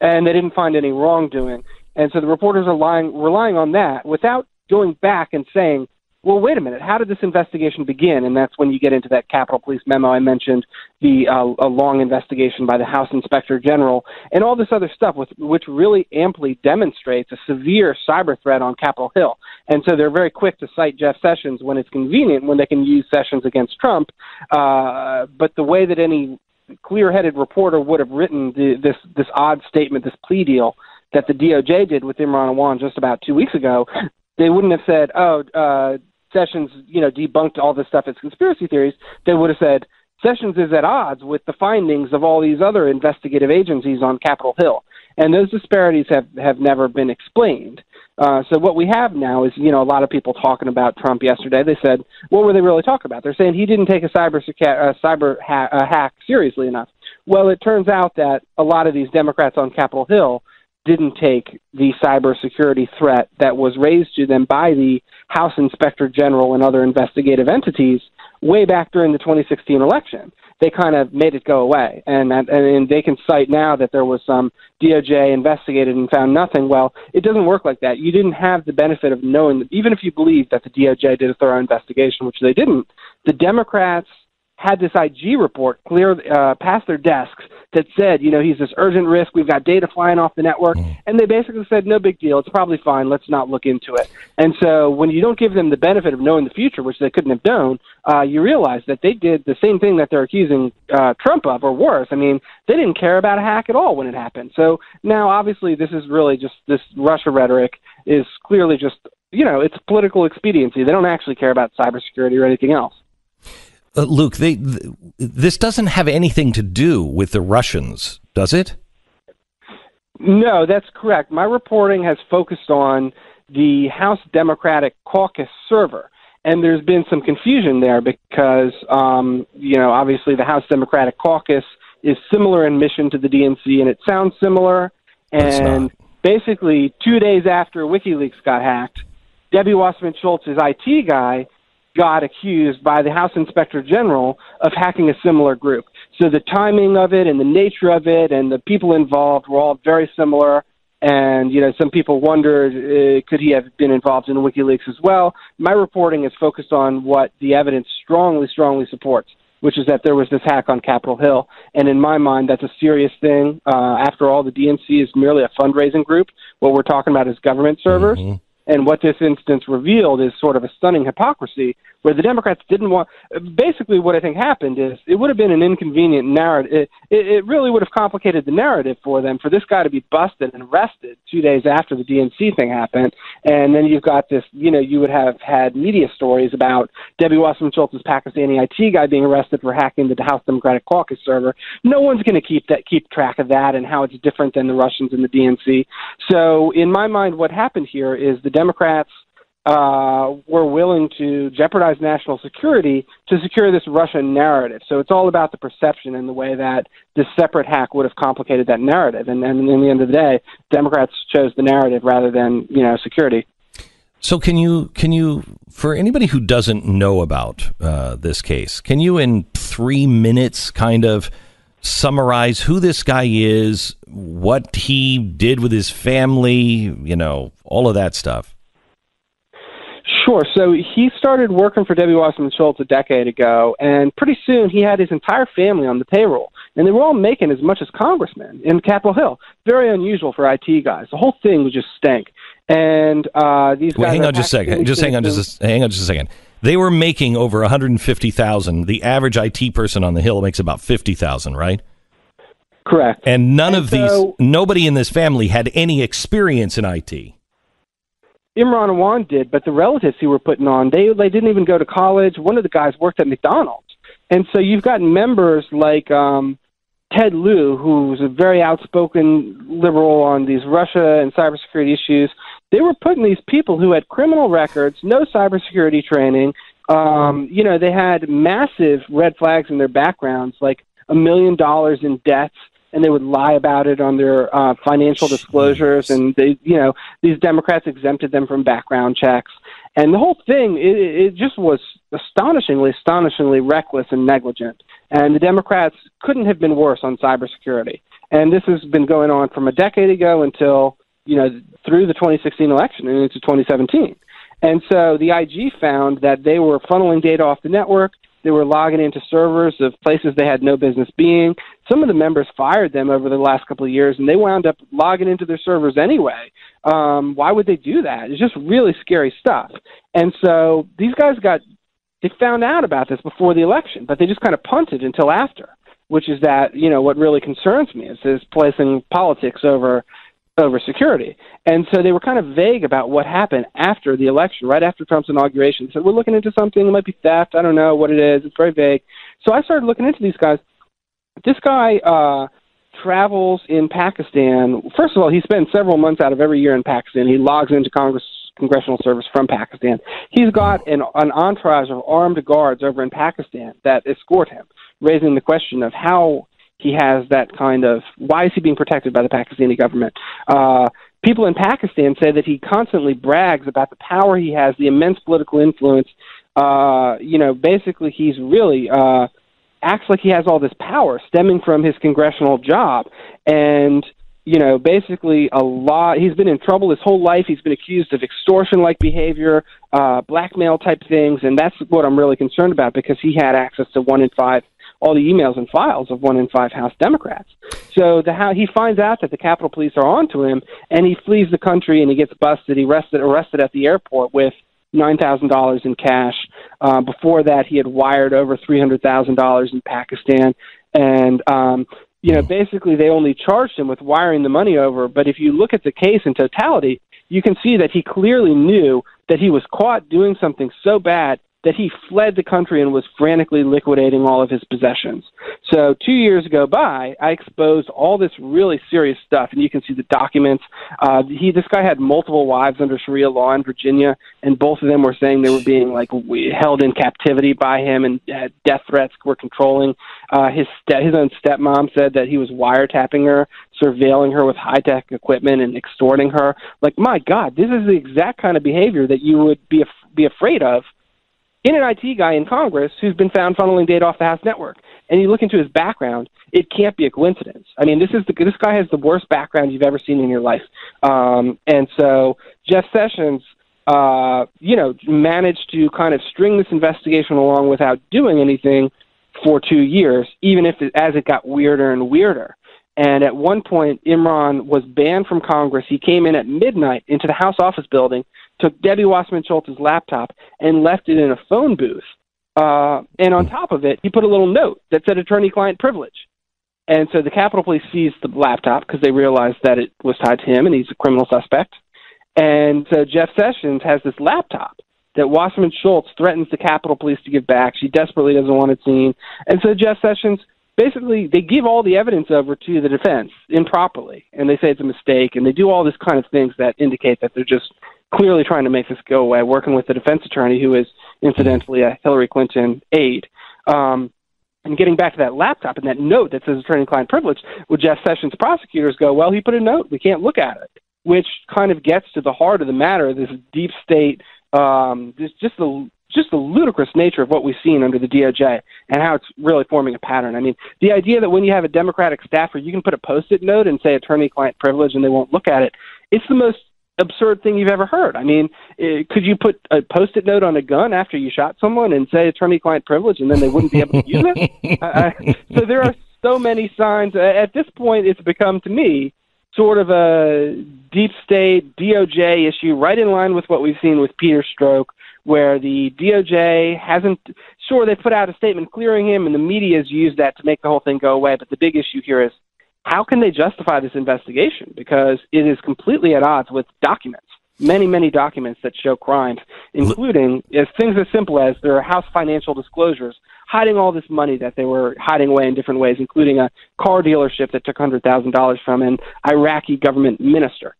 and they didn't find any wrongdoing. And so the reporters are relying on that without going back and saying, well, wait a minute, how did this investigation begin? And that's when you get into that Capitol Police memo I mentioned, a long investigation by the House Inspector General, and all this other stuff, which really amply demonstrates a severe cyber threat on Capitol Hill. And so they're very quick to cite Jeff Sessions when it's convenient, when they can use Sessions against Trump. But the way that any clear-headed reporter would have written this odd statement, this plea deal that the DOJ did with Imran Awan just about 2 weeks ago, they wouldn't have said, Sessions, debunked all this stuff as conspiracy theories. They would have said, Sessions is at odds with the findings of all these other investigative agencies on Capitol Hill. And those disparities have never been explained. So what we have now is, a lot of people talking about Trump yesterday. They said, what were they really talking about? They're saying he didn't take a cyber hack seriously enough. Well, it turns out that a lot of these Democrats on Capitol Hill didn't take the cybersecurity threat that was raised to them by the House Inspector General and other investigative entities way back during the 2016 election. They kind of made it go away. And they can cite now that there was some DOJ investigated and found nothing. Well, it doesn't work like that. You didn't have the benefit of knowing that, even if you believe that the DOJ did a thorough investigation, which they didn't, the Democrats had this IG report clear past their desks that said, he's this urgent risk. We've got data flying off the network. And they basically said, no big deal. It's probably fine. Let's not look into it. And so when you don't give them the benefit of knowing the future, which they couldn't have known, you realize that they did the same thing that they're accusing Trump of, or worse. I mean, they didn't care about a hack at all when it happened. So now, obviously, this is really just this Russia rhetoric is clearly just, it's political expediency. They don't actually care about cybersecurity or anything else. Luke, this doesn't have anything to do with the Russians, does it? No, that's correct. My reporting has focused on the House Democratic Caucus server, and there's been some confusion there because, obviously the House Democratic Caucus is similar in mission to the DNC, and it sounds similar. And basically, 2 days after WikiLeaks got hacked, Debbie Wasserman Schultz's IT guy got accused by the House Inspector General of hacking a similar group. So the timing of it and the nature of it and the people involved were all very similar. And, some people wondered, could he have been involved in WikiLeaks as well? My reporting is focused on what the evidence strongly supports, which is that there was this hack on Capitol Hill. And in my mind, that's a serious thing. After all, the DNC is merely a fundraising group. What we're talking about is government servers. Mm-hmm. And what this instance revealed is sort of a stunning hypocrisy where the Democrats didn't want – basically what I think happened is it would have been an inconvenient narrative. It really would have complicated the narrative for them for this guy to be busted and arrested 2 days after the DNC thing happened. And then you've got this – you would have had media stories about Debbie Wasserman Schultz's Pakistani IT guy being arrested for hacking the House Democratic Caucus server. No one's going to keep track of that and how it's different than the Russians and the DNC. So in my mind, what happened here is the Democrats were willing to jeopardize national security to secure this Russian narrative. So it's all about the perception and the way that this separate hack would have complicated that narrative. And in the end of the day, Democrats chose the narrative rather than, security. So can you, for anybody who doesn't know about this case, can you in 3 minutes kind of summarize who this guy is, what he did with his family, all of that stuff? Sure. So he started working for Debbie Wasserman Schultz a decade ago, and pretty soon he had his entire family on the payroll, and they were all making as much as congressmen in Capitol Hill. Very unusual for IT guys. The whole thing would just stink. And these guys. Hang on just a second. They were making over $150,000. The average IT person on the Hill makes about $50,000, right? Correct. And nobody in this family had any experience in IT. Imran Awan did, but the relatives he were putting on, they didn't even go to college. One of the guys worked at McDonald's. And so you've got members like Ted Lieu, who's a very outspoken liberal on these Russia and cybersecurity issues. They were putting these people who had criminal records, no cybersecurity training. They had massive red flags in their backgrounds, like $1 million in debts, and they would lie about it on their financial disclosures. And these Democrats exempted them from background checks. And the whole thing, it just was astonishingly reckless and negligent. And the Democrats couldn't have been worse on cybersecurity. And this has been going on from a decade ago until through the 2016 election and into 2017. And so the IG found that they were funneling data off the network. They were logging into servers of places they had no business being. Some of the members fired them over the last couple of years, and they wound up logging into their servers anyway. Why would they do that? It's just really scary stuff. And so these guys they found out about this before the election, but they just kind of punted until after, which is that, what really concerns me is placing politics over security. And so they were kind of vague about what happened after the election, right after Trump's inauguration. They said, we're looking into something. It might be theft. I don't know what it is. It's very vague. So I started looking into these guys. This guy travels in Pakistan. First of all, he spends several months out of every year in Pakistan. He logs into congressional service from Pakistan. He's got an entourage of armed guards over in Pakistan that escort him, raising the question of how he has that kind of, why is he being protected by the Pakistani government? People in Pakistan say that he constantly brags about the power he has, the immense political influence. Basically he's really acts like he has all this power stemming from his congressional job. And, basically he's been in trouble his whole life. He's been accused of extortion-like behavior, blackmail type things. And that's what I'm really concerned about, because he had access to 1 in 5 all the emails and files of 1 in 5 House Democrats. So he finds out that the Capitol Police are onto him, and he flees the country and he gets busted. He arrested at the airport with $9,000 in cash. Before that, he had wired over $300,000 in Pakistan, and basically they only charged him with wiring the money over. But if you look at the case in totality, you can see that he clearly knew that he was caught doing something so bad that he fled the country and was frantically liquidating all of his possessions. So 2 years go by, I exposed all this really serious stuff, and you can see the documents. This guy had multiple wives under Sharia law in Virginia, and both of them were saying they were being held in captivity by him, and death threats were controlling. His own stepmom said that he was wiretapping her, surveilling her with high-tech equipment, and extorting her. My God, this is the exact kind of behavior that you would be afraid of in an IT guy in Congress who's been found funneling data off the House network. And you look into his background, it can't be a coincidence. I mean, this guy has the worst background you've ever seen in your life. And so Jeff Sessions, managed to kind of string this investigation along without doing anything for 2 years, even as it got weirder and weirder. And at one point, Imran was banned from Congress. He came in at midnight into the House office building, took Debbie Wasserman-Schultz's laptop, and left it in a phone booth. And on top of it, he put a little note that said attorney-client privilege. And so the Capitol Police seized the laptop because they realized that it was tied to him and he's a criminal suspect. And so Jeff Sessions has this laptop that Wasserman-Schultz threatens the Capitol Police to give back. She desperately doesn't want it seen. And so Jeff Sessions, basically, they give all the evidence over to the defense improperly, and they say it's a mistake, and they do all this kind of things that indicate that they're just clearly trying to make this go away, working with the defense attorney, who is incidentally a Hillary Clinton aide. And getting back to that laptop and that note that says attorney-client privilege, with Jeff Sessions' prosecutors go, well, he put a note, we can't look at it, which kind of gets to the heart of the matter, this deep state, just the ludicrous nature of what we've seen under the DOJ and how it's really forming a pattern. I mean, the idea that when you have a Democratic staffer, you can put a Post-it note and say attorney-client privilege and they won't look at it, it's the most absurd thing you've ever heard. I mean, could you put a Post-it note on a gun after you shot someone and say attorney-client privilege and then they wouldn't be able to use it? So there are so many signs. At this point, it's become, to me, sort of a deep state DOJ issue, right in line with what we've seen with Peter Strzok, where the DOJ hasn't, sure, they put out a statement clearing him, and the media has used that to make the whole thing go away. But the big issue here is, how can they justify this investigation? Because it is completely at odds with documents, many, many documents that show crimes, including things as simple as their House financial disclosures, hiding all this money that they were hiding away in different ways, including a car dealership that took $100,000 from an Iraqi government minister.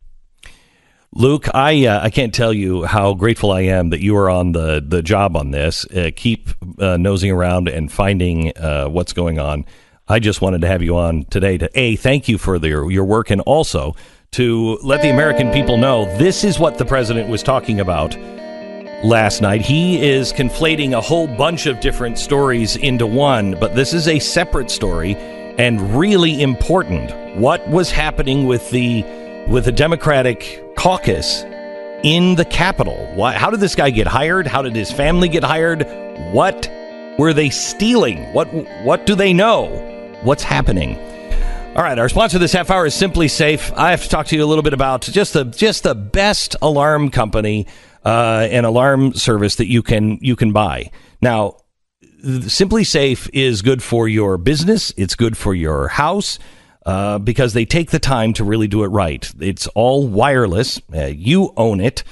Luke, I can't tell you how grateful I am that you are on the job on this. Keep nosing around and finding what's going on. I just wanted to have you on today to, thank you for your work, and also to let the American people know this is what the president was talking about last night. He is conflating a whole bunch of different stories into one, but this is a separate story and really important. What was happening with the with the Democratic caucus in the Capitol. How did this guy get hired? How did his family get hired? What were they stealing? What do they know? What's happening? All right, our sponsor this half hour is Simply Safe. I have to talk to you a little bit about just the best alarm company and alarm service that you can buy. Now, Simply Safe is good for your business. It's good for your house. Because they take the time to really do it right. It's all wireless. You own it.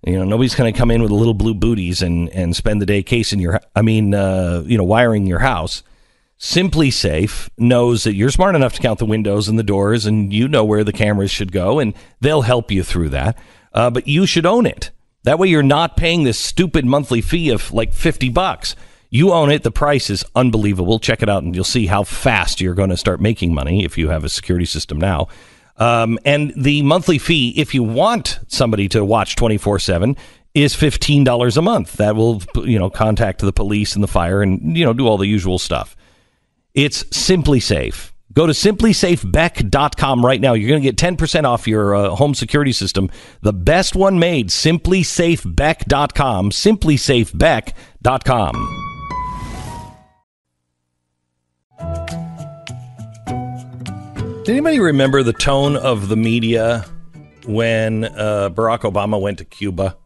Nobody's going to come in with little blue booties and spend the day wiring your house. Simply Safe knows that you're smart enough to count the windows and the doors, and you know where the cameras should go, and they'll help you through that. But you should own it. That way you're not paying this stupid monthly fee of like $50. You own it. The price is unbelievable. Check it out, and you'll see how fast you're going to start making money if you have a security system now. And the monthly fee, if you want somebody to watch 24/7, is $15 a month. That will, contact the police and the fire and, do all the usual stuff. It's Simply Safe. Go to simplysafebeck.com right now. You're going to get 10% off your home security system. The best one made, simplysafebeck.com, simplysafebeck.com. Did anybody remember the tone of the media when Barack Obama went to Cuba?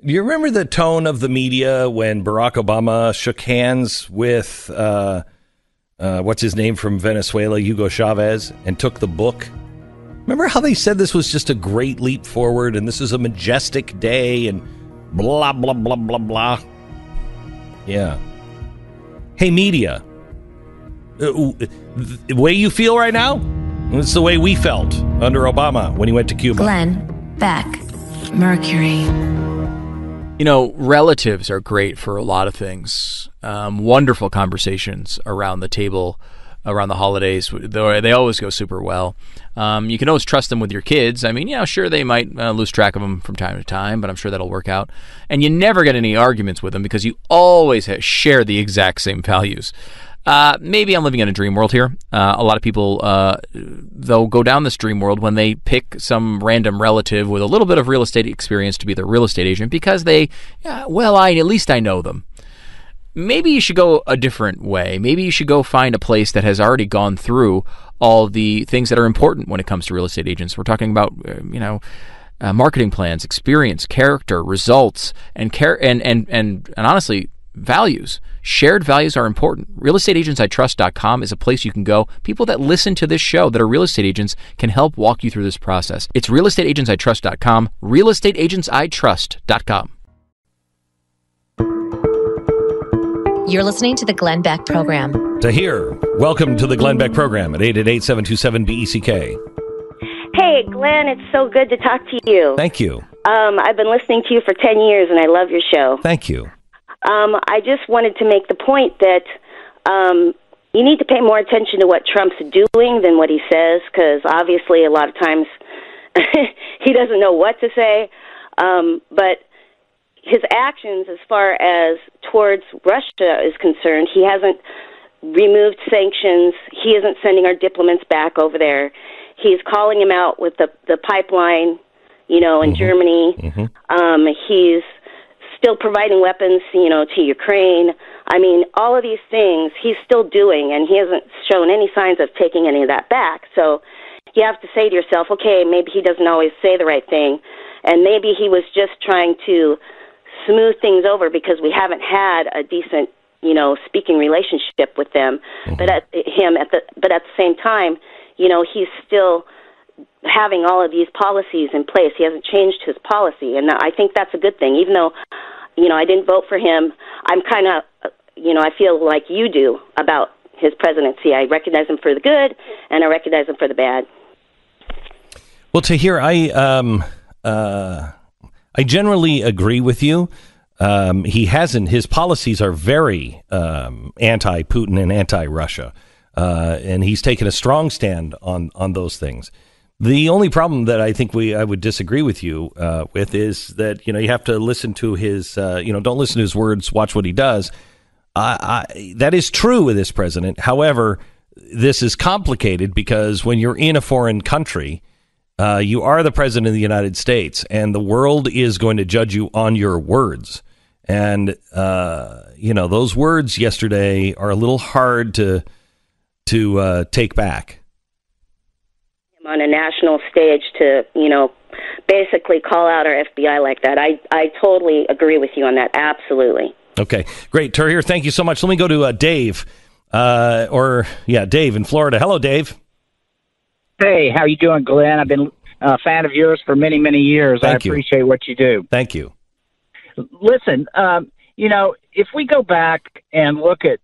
Do you remember the tone of the media when Barack Obama shook hands with, what's his name from Venezuela, Hugo Chavez, and took the book? Remember how they said this was just a great leap forward and this is a majestic day and blah, blah, blah, blah, blah. Yeah. Hey, media. The way you feel right now, it's the way we felt under Obama when he went to Cuba. Glenn Beck, Mercury. Relatives are great for a lot of things. Wonderful conversations around the table, around the holidays. They always go super well. You can always trust them with your kids. Sure, they might lose track of them from time to time, but I'm sure that'll work out. And you never get any arguments with them because you always share the exact same values. Maybe I'm living in a dream world here. A lot of people, they'll go down this dream world when they pick some random relative with a little bit of real estate experience to be their real estate agent because at least I know them. Maybe you should go a different way. Maybe you should go find a place that has already gone through all the things that are important when it comes to real estate agents. We're talking about, marketing plans, experience, character, results, and honestly, values. Shared values are important. RealestateAgentsITrust.com is a place you can go. People that listen to this show that are real estate agents can help walk you through this process. It's RealestateAgentsITrust.com, RealestateAgentsITrust.com. You're listening to the Glenn Beck Program. Welcome to the Glenn Beck Program at 888-727-BECK. Hey, Glenn, it's so good to talk to you. Thank you. I've been listening to you for 10 years, and I love your show. Thank you. I just wanted to make the point that you need to pay more attention to what Trump's doing than what he says, because obviously a lot of times he doesn't know what to say. But his actions as far as towards Russia is concerned, he hasn't removed sanctions. He isn't sending our diplomats back over there. He's calling him out with the pipeline, in Germany. Mm-hmm. He's still providing weapons, to Ukraine. All of these things he's still doing, and he hasn't shown any signs of taking any of that back. So you have to say to yourself, okay, maybe he doesn't always say the right thing, and maybe he was just trying to smooth things over because we haven't had a decent, speaking relationship with them. Mm-hmm. But at the same time, he's still having all of these policies in place. He hasn't changed his policy, and I think that's a good thing. Even though, I didn't vote for him, I'm kind of, I feel like you do about his presidency. I recognize him for the good, and I recognize him for the bad. Well, Tahir, I generally agree with you. His policies are very anti-Putin and anti-Russia, and he's taken a strong stand on those things. The only problem that I think I would disagree with you with is that, you have to listen to his, don't listen to his words, watch what he does. That is true with this president. However, this is complicated because when you're in a foreign country, you are the president of the United States, and the world is going to judge you on your words. And, those words yesterday are a little hard to take back. On a national stage to, basically call out our FBI like that. I totally agree with you on that. Absolutely. Okay, great. Tahir, thank you so much. Let me go to Dave, Dave in Florida. Hello, Dave. Hey, how you doing, Glenn? I've been a fan of yours for many, many years. I appreciate what you do. Thank you. Listen, if we go back and look at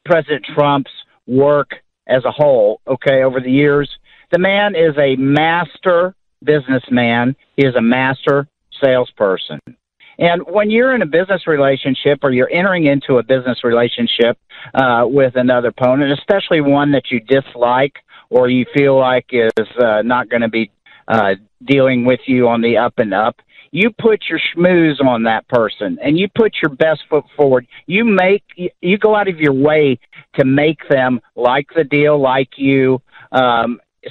President Trump's work as a whole, over the years, the man is a master businessman. He is a master salesperson. And when you're in a business relationship or you're entering into a business relationship with another opponent, especially one that you dislike or you feel like is not going to be dealing with you on the up and up, you put your schmooze on that person and you put your best foot forward. You go out of your way to make them like the deal, like you,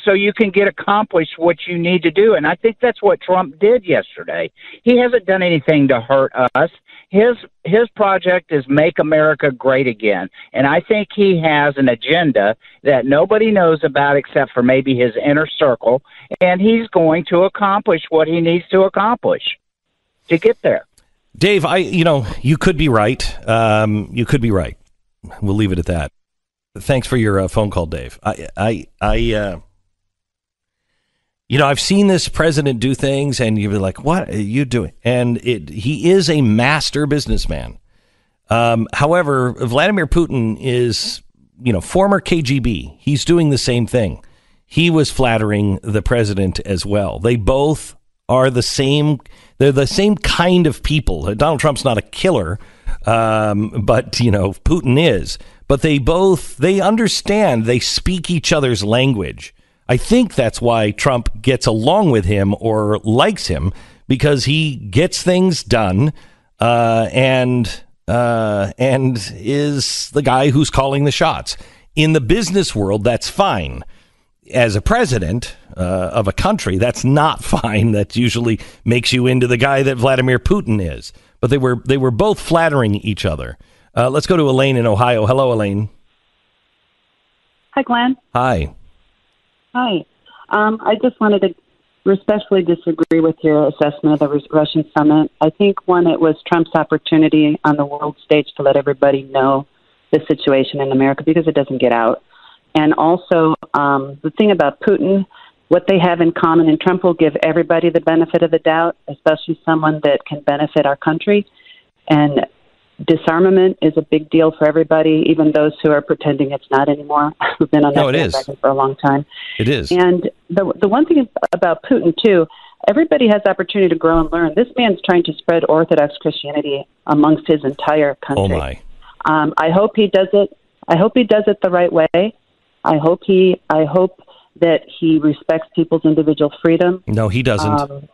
so you can accomplished what you need to do. And I think that's what Trump did yesterday. He hasn't done anything to hurt us. His project is Make America Great Again. And I think he has an agenda that nobody knows about except for maybe his inner circle. And he's going to accomplish what he needs to accomplish to get there. Dave, you could be right. You could be right. We'll leave it at that. Thanks for your phone call, Dave. I've seen this president do things, and you're like, what are you doing? And he is a master businessman. However, Vladimir Putin is, former KGB. He's doing the same thing. He was flattering the president as well. They both are the same. They're the same kind of people. Donald Trump's not a killer, but, Putin is. But they understand. They speak each other's language. I think that's why Trump gets along with him or likes him, because he gets things done and is the guy who's calling the shots. In the business world, that's fine. As a president of a country, that's not fine. That usually makes you into the guy that Vladimir Putin is. But they were both flattering each other. Let's go to Elaine in Ohio. Hello, Elaine. Hi, Glenn. Hi. Hi. I just wanted to respectfully disagree with your assessment of the Russian summit. I think, one, it was Trump's opportunity on the world stage to let everybody know the situation in America because it doesn't get out. And also, the thing about Putin, what they have in common, and Trump will give everybody the benefit of the doubt, especially someone that can benefit our country. And disarmament is a big deal for everybody, even those who are pretending it's not anymore, who've been on that bandwagon for a long time. It is. And the one thing about Putin, too, everybody has the opportunity to grow and learn. This man's trying to spread Orthodox Christianity amongst his entire country. Oh, my. I hope he does it. I hope he does it the right way. I hope that he respects people's individual freedom. No, he doesn't.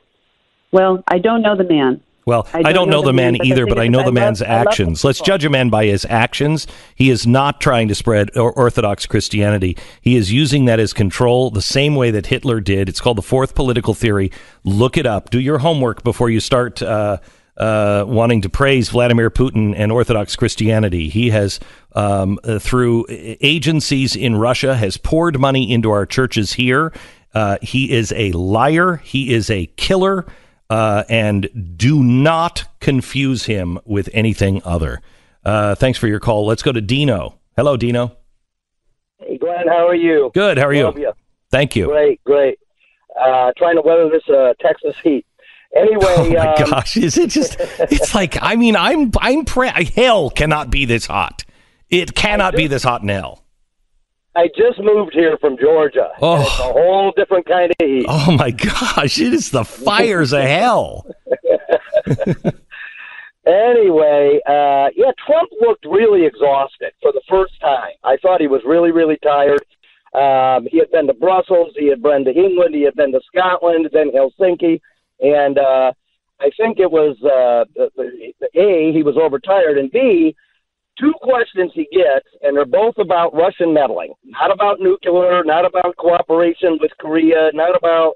Well, I don't know the man. Well, I don't know the man either, but I know the man's actions. Let's judge a man by his actions. He is not trying to spread Orthodox Christianity. He is using that as control the same way that Hitler did. It's called the fourth political theory. Look it up. Do your homework before you start wanting to praise Vladimir Putin and Orthodox Christianity. He has, through agencies in Russia, has poured money into our churches here. He is a liar. He is a killer. And do not confuse him with anything other. Thanks for your call. Let's go to Dino. Hello, Dino. Hey, Glenn, how are you? Good. How are you? Love you. Thank you. Great. Trying to weather this Texas heat. Anyway, oh my gosh, is it just? It's like, I mean, hell cannot be this hot. It cannot be this hot in hell. I just moved here from Georgia. Oh, it's a whole different kind of heat. Oh my gosh, it is the fires of hell. Anyway, Trump looked really exhausted for the first time. I thought he was really, really tired. He had been to Brussels, he had been to England, he had been to Scotland, then Helsinki, and I think it was A, he was overtired, and B, two questions he gets, and they're both about Russian meddling, not about nuclear, not about cooperation with Korea, not about,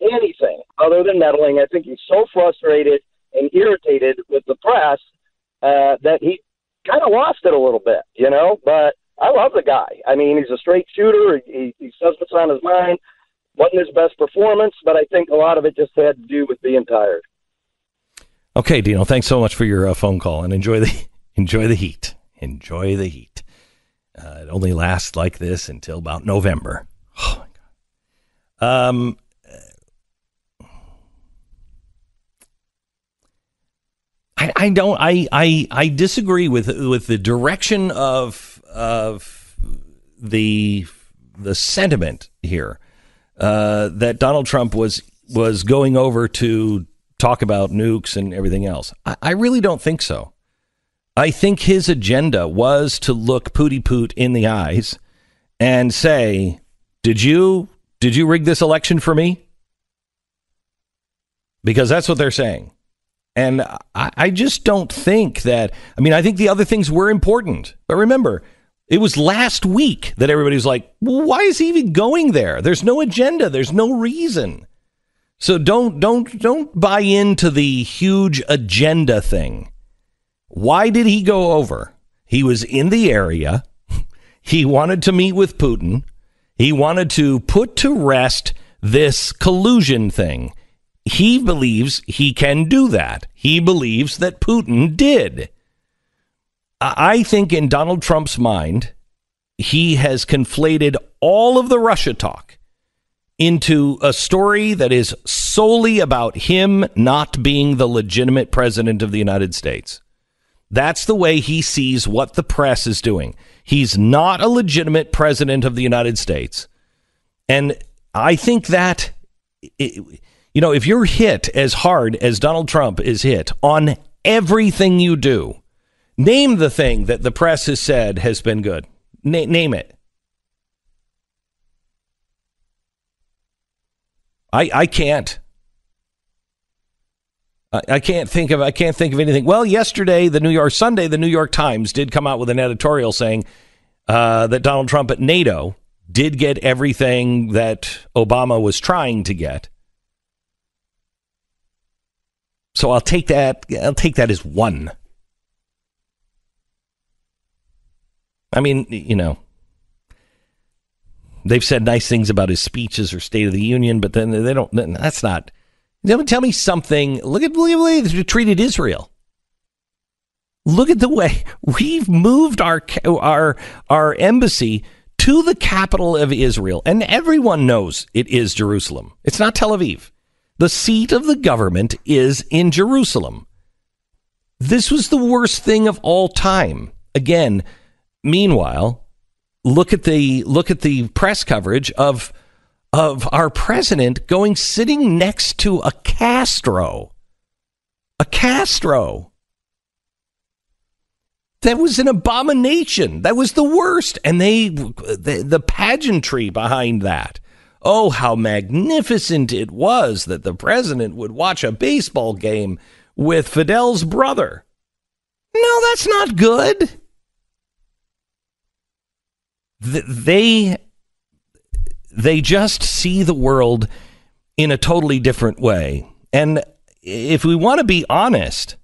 anything other than meddling. I think he's so frustrated and irritated with the press that he kind of lost it a little bit, but I love the guy. I mean, he's a straight shooter. He says what's on his mind. Wasn't his best performance, but I think a lot of it just had to do with being tired. Okay, Dino, thanks so much for your phone call, and enjoy the heat. Enjoy the heat. It only lasts like this until about November. Oh my God. I disagree with the direction of the sentiment here that Donald Trump was going over to talk about nukes and everything else. I really don't think so. I think his agenda was to look Pooty Poot in the eyes and say, did you rig this election for me? Because that's what they're saying. And I just don't think that, I think the other things were important. But remember, it was last week that everybody was like, well, why is he even going there? There's no agenda. There's no reason. So don't buy into the huge agenda thing. Why did he go over? He was in the area. He wanted to meet with Putin. He wanted to put to rest this collusion thing. He believes he can do that. He believes that Putin did. I think in Donald Trump's mind, he has conflated all of the Russia talk into a story that is solely about him not being the legitimate president of the United States. That's the way he sees what the press is doing. He's not a legitimate president of the United States. And I think that, if you're hit as hard as Donald Trump is hit on everything you do, name the thing that the press has said has been good. Name it. I can't. I can't think of anything. Well, yesterday, the New York Times did come out with an editorial saying that Donald Trump at NATO did get everything that Obama was trying to get. So I'll take that as one. They've said nice things about his speeches or State of the Union, but then they don't. That's not. Tell me something. Look at the way they treated Israel. Look at the way we've moved our embassy to the capital of Israel, and everyone knows it is Jerusalem. It's not Tel Aviv. The seat of the government is in Jerusalem. This was the worst thing of all time. Again, meanwhile, look at the press coverage of our president sitting next to a Castro. A Castro. That was an abomination. That was the worst. And the pageantry behind that. Oh, how magnificent it was that the president would watch a baseball game with Fidel's brother. No, that's not good. They just see the world in a totally different way. And if we want to be honest,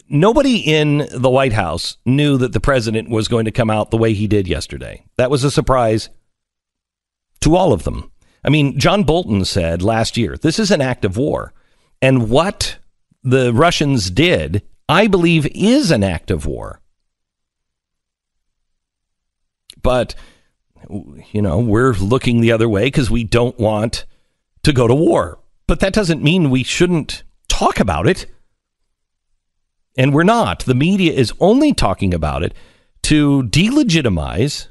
nobody in the White House knew that the president was going to come out the way he did yesterday. That was a surprise to all of them. John Bolton said last year, this is an act of war. And what the Russians did, I believe, is an act of war. But, we're looking the other way because we don't want to go to war. But that doesn't mean we shouldn't talk about it. And we're not. The media is only talking about it to delegitimize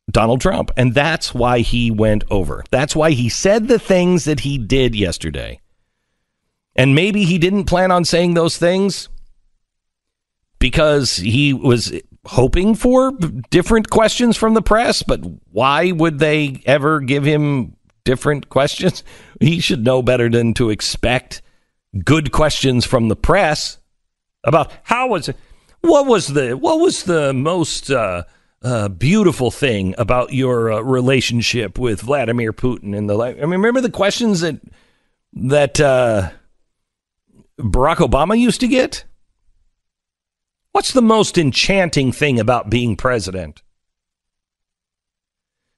Donald Trump. And that's why he went over. That's why he said the things that he did yesterday. And maybe he didn't plan on saying those things because he was hoping for different questions from the press. But why would they ever give him different questions? He should know better than to expect good questions from the press. about what was the most beautiful thing about your relationship with Vladimir Putin in the life. I mean, remember the questions that Barack Obama used to get? What's the most enchanting thing about being president?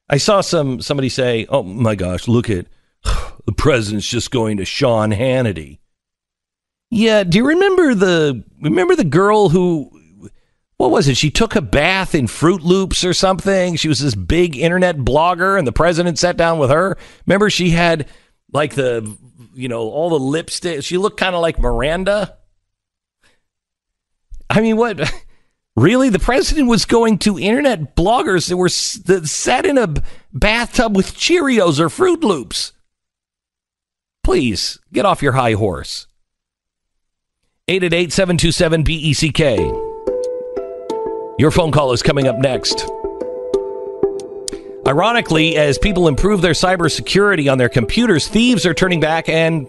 I saw somebody say, "Oh my gosh, look at the president's just going to Sean Hannity." Yeah, do you remember the girl who, what was it? She took a bath in Fruit Loops or something. She was this big internet blogger, and the president sat down with her. Remember, she had like all the lipstick. She looked kind of like Miranda. I mean, what? Really? The president was going to internet bloggers that sat in a bathtub with Cheerios or Fruit Loops. Please, get off your high horse. 888-727-BECK. Your phone call is coming up next. Ironically, as people improve their cybersecurity on their computers, thieves are turning back and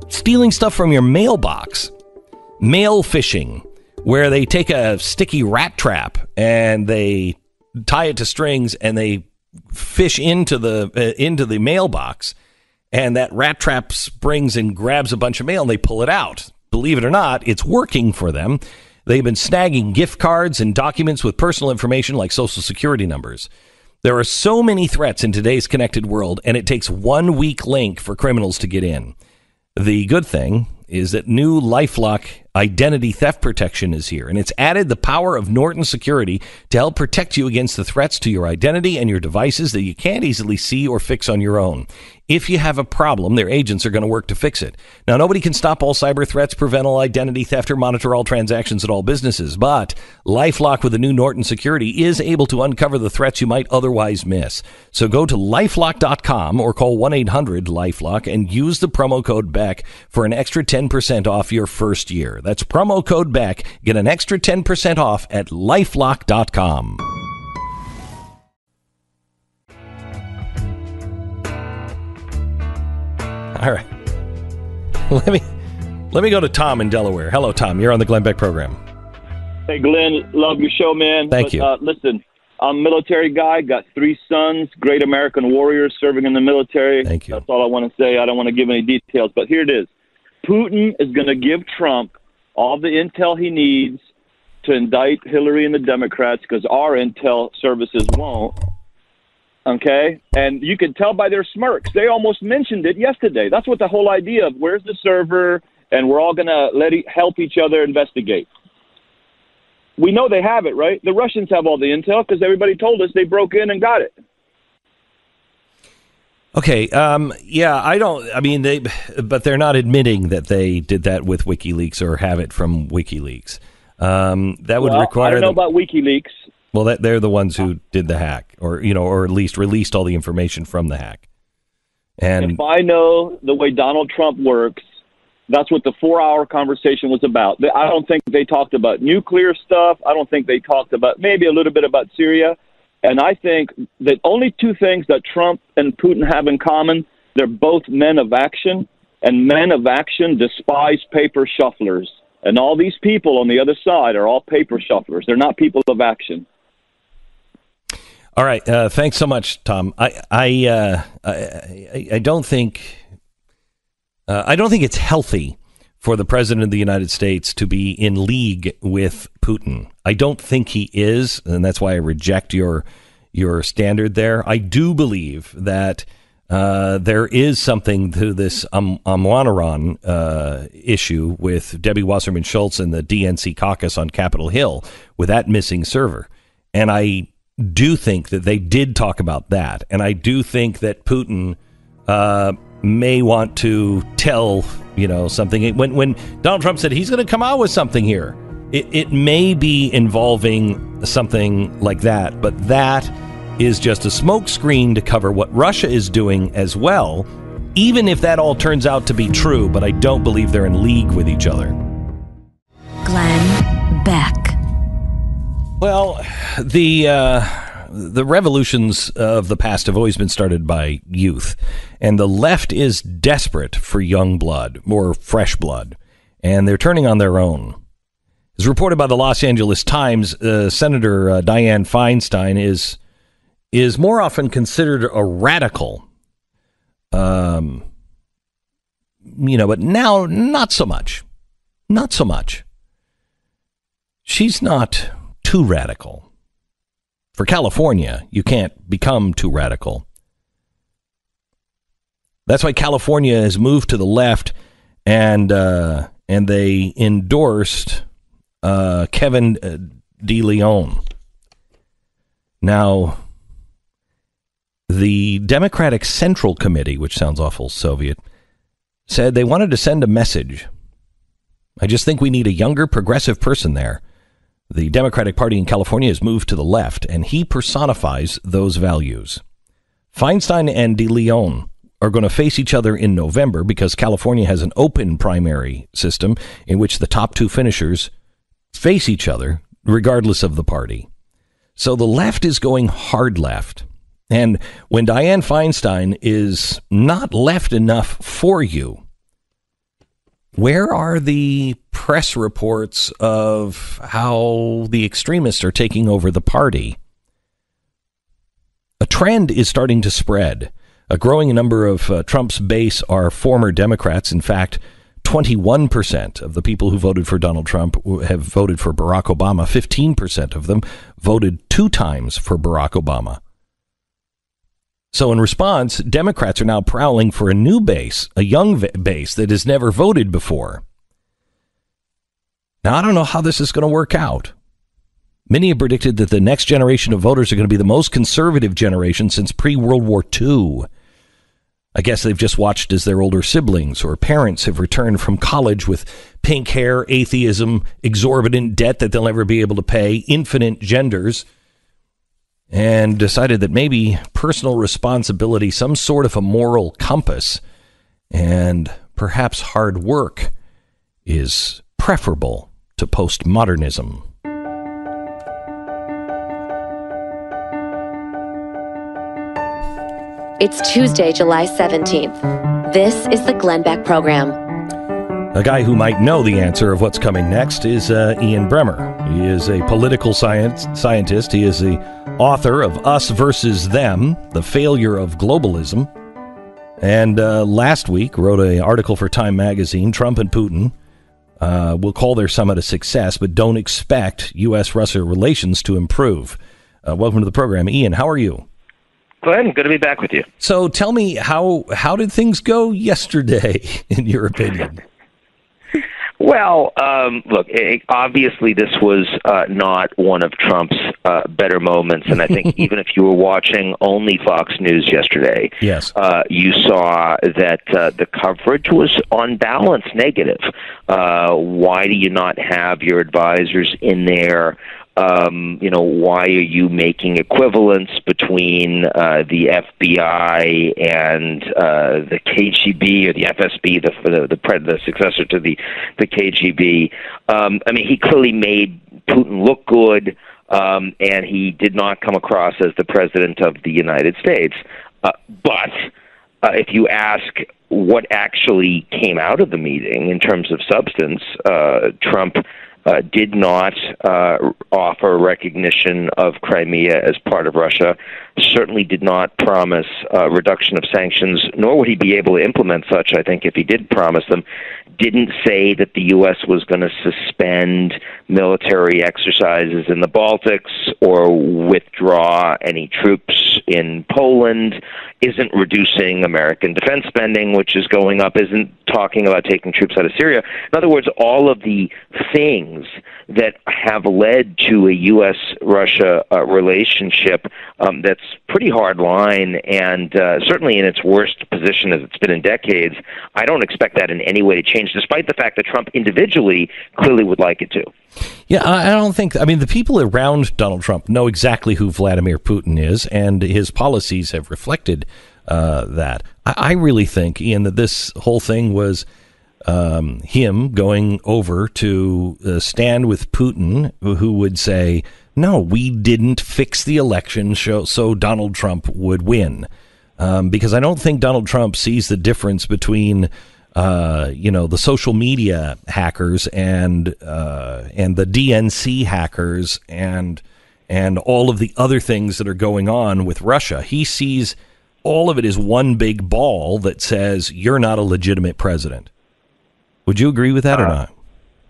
stealing stuff from your mailbox. Mail phishing, where they take a sticky rat trap and they tie it to strings and they fish into the mailbox, and that rat trap springs and grabs a bunch of mail and they pull it out. Believe it or not, it's working for them. They've been snagging gift cards and documents with personal information like social security numbers. There are so many threats in today's connected world, and it takes one weak link for criminals to get in. The good thing is that new LifeLock identity theft protection is here, and it's added the power of Norton Security to help protect you against the threats to your identity and your devices that you can't easily see or fix on your own. If you have a problem, their agents are going to work to fix it. Now, nobody can stop all cyber threats, prevent all identity theft, or monitor all transactions at all businesses, but LifeLock with the new Norton Security is able to uncover the threats you might otherwise miss. So go to LifeLock.com or call 1-800-LifeLock and use the promo code BECK for an extra 10% off your first year. That's promo code BECK. Get an extra 10% off at LifeLock.com. All right. Let me go to Tom in Delaware. Hello, Tom. You're on the Glenn Beck program. Hey, Glenn. Love your show, man. Thank you. Listen, I'm a military guy. Got 3 sons, great American warriors serving in the military. Thank you. That's all I want to say. I don't want to give any details, but here it is. Putin is going to give Trump all the intel he needs to indict Hillary and the Democrats because our intel services won't. Okay? And you can tell by their smirks. They almost mentioned it yesterday. That's what the whole idea of where's the server and we're all going to help each other investigate. We know they have it, right? The Russians have all the intel because everybody told us they broke in and got it. Okay. But they're not admitting that they did that with WikiLeaks or have it from WikiLeaks. That would require. I don't know about WikiLeaks. Well, they're the ones who did the hack, or at least released all the information from the hack. And if I know the way Donald Trump works, that's what the 4-hour conversation was about. I don't think they talked about nuclear stuff. I don't think they talked about maybe a little bit about Syria. And I think that only 2 things that Trump and Putin have in common, they're both men of action, and men of action despise paper shufflers. And all these people on the other side are all paper shufflers. They're not people of action. All right. Thanks so much, Tom. I don't think it's healthy for the president of the United States to be in league with Putin. I don't think he is, and that's why I reject your standard there. I do believe that there is something to this Amwanaran issue with Debbie Wasserman Schultz and the DNC caucus on Capitol Hill with that missing server. And I do think that they did talk about that. And I do think that Putin may want to tell, something. When Donald Trump said he's going to come out with something here, it may be involving something like that. But that is just a smokescreen to cover what Russia is doing as well, even if that all turns out to be true. But I don't believe they're in league with each other. Glenn Beck. Well, the revolutions of the past have always been started by youth, and the left is desperate for young blood, more fresh blood. and they're turning on their own. As reported by the Los Angeles Times, Senator Dianne Feinstein is more often considered a radical, but now not so much. Not so much. She's not too radical. For California, you can't become too radical. That's why California has moved to the left, and they endorsed Kevin De Leon. Now, the Democratic Central Committee, which sounds awful Soviet, said they wanted to send a message. I just think we need a younger, progressive person there. The Democratic Party in California has moved to the left, and he personifies those values. Feinstein and De Leon are going to face each other in November because California has an open primary system in which the top two finishers face each other regardless of the party. So the left is going hard left. And when Dianne Feinstein is not left enough for you, where are the press reports of how the extremists are taking over the party? A trend is starting to spread. A growing number of Trump's base are former Democrats. In fact, 21% of the people who voted for Donald Trump have voted for Barack Obama. 15% of them voted 2 times for Barack Obama. So in response, Democrats are now prowling for a new base, a young base that has never voted before. Now, I don't know how this is going to work out. Many have predicted that the next generation of voters are going to be the most conservative generation since pre-World War II. I guess they've just watched as their older siblings or parents have returned from college with pink hair, atheism, exorbitant debt that they'll never be able to pay, infinite genders, and decided that maybe personal responsibility, some sort of a moral compass, and perhaps hard work is preferable to postmodernism. It's Tuesday, July 17th. This is the Glenn Beck Program. A guy who might know the answer of what's coming next is Ian Bremmer. He is a political scientist. He is the author of Us Versus Them, The Failure of Globalism. And last week wrote an article for Time magazine, Trump and Putin will call their summit a success, but don't expect U.S.-Russia relations to improve. Welcome to the program. Ian, how are you? Glenn, good to be back with you. So tell me, how did things go yesterday, in your opinion? Well, look, obviously this was not one of Trump's better moments, and I think even if you were watching only Fox News yesterday, yes, you saw that the coverage was on balance negative. Why do you not have your advisors in there? Why are you making equivalence between the FBI and the KGB or the FSB, the successor to the KGB? He clearly made Putin look good, and he did not come across as the president of the United States. But if you ask what actually came out of the meeting in terms of substance, Trump did not offer recognition of Crimea as part of Russia, certainly did not promise reduction of sanctions, nor would he be able to implement such, I think, if he did promise them. Didn't say that the U.S. was going to suspend military exercises in the Baltics or withdraw any troops in Poland, isn't reducing American defense spending, which is going up, isn't talking about taking troops out of Syria. In other words, all of the things that have led to a U.S.-Russia relationship that's pretty hard line and certainly in its worst position as it's been in decades, I don't expect that in any way to change, despite the fact that Trump individually clearly would like it to. Yeah, I don't think, the people around Donald Trump know exactly who Vladimir Putin is, and his policies have reflected that. I really think, Ian, that this whole thing was him going over to stand with Putin, who would say, no, we didn't fix the election so Donald Trump would win. Because I don't think Donald Trump sees the difference between the social media hackers and the DNC hackers and all of the other things that are going on with Russia. He sees all of it as one big ball that says you're not a legitimate president. Would you agree with that or not?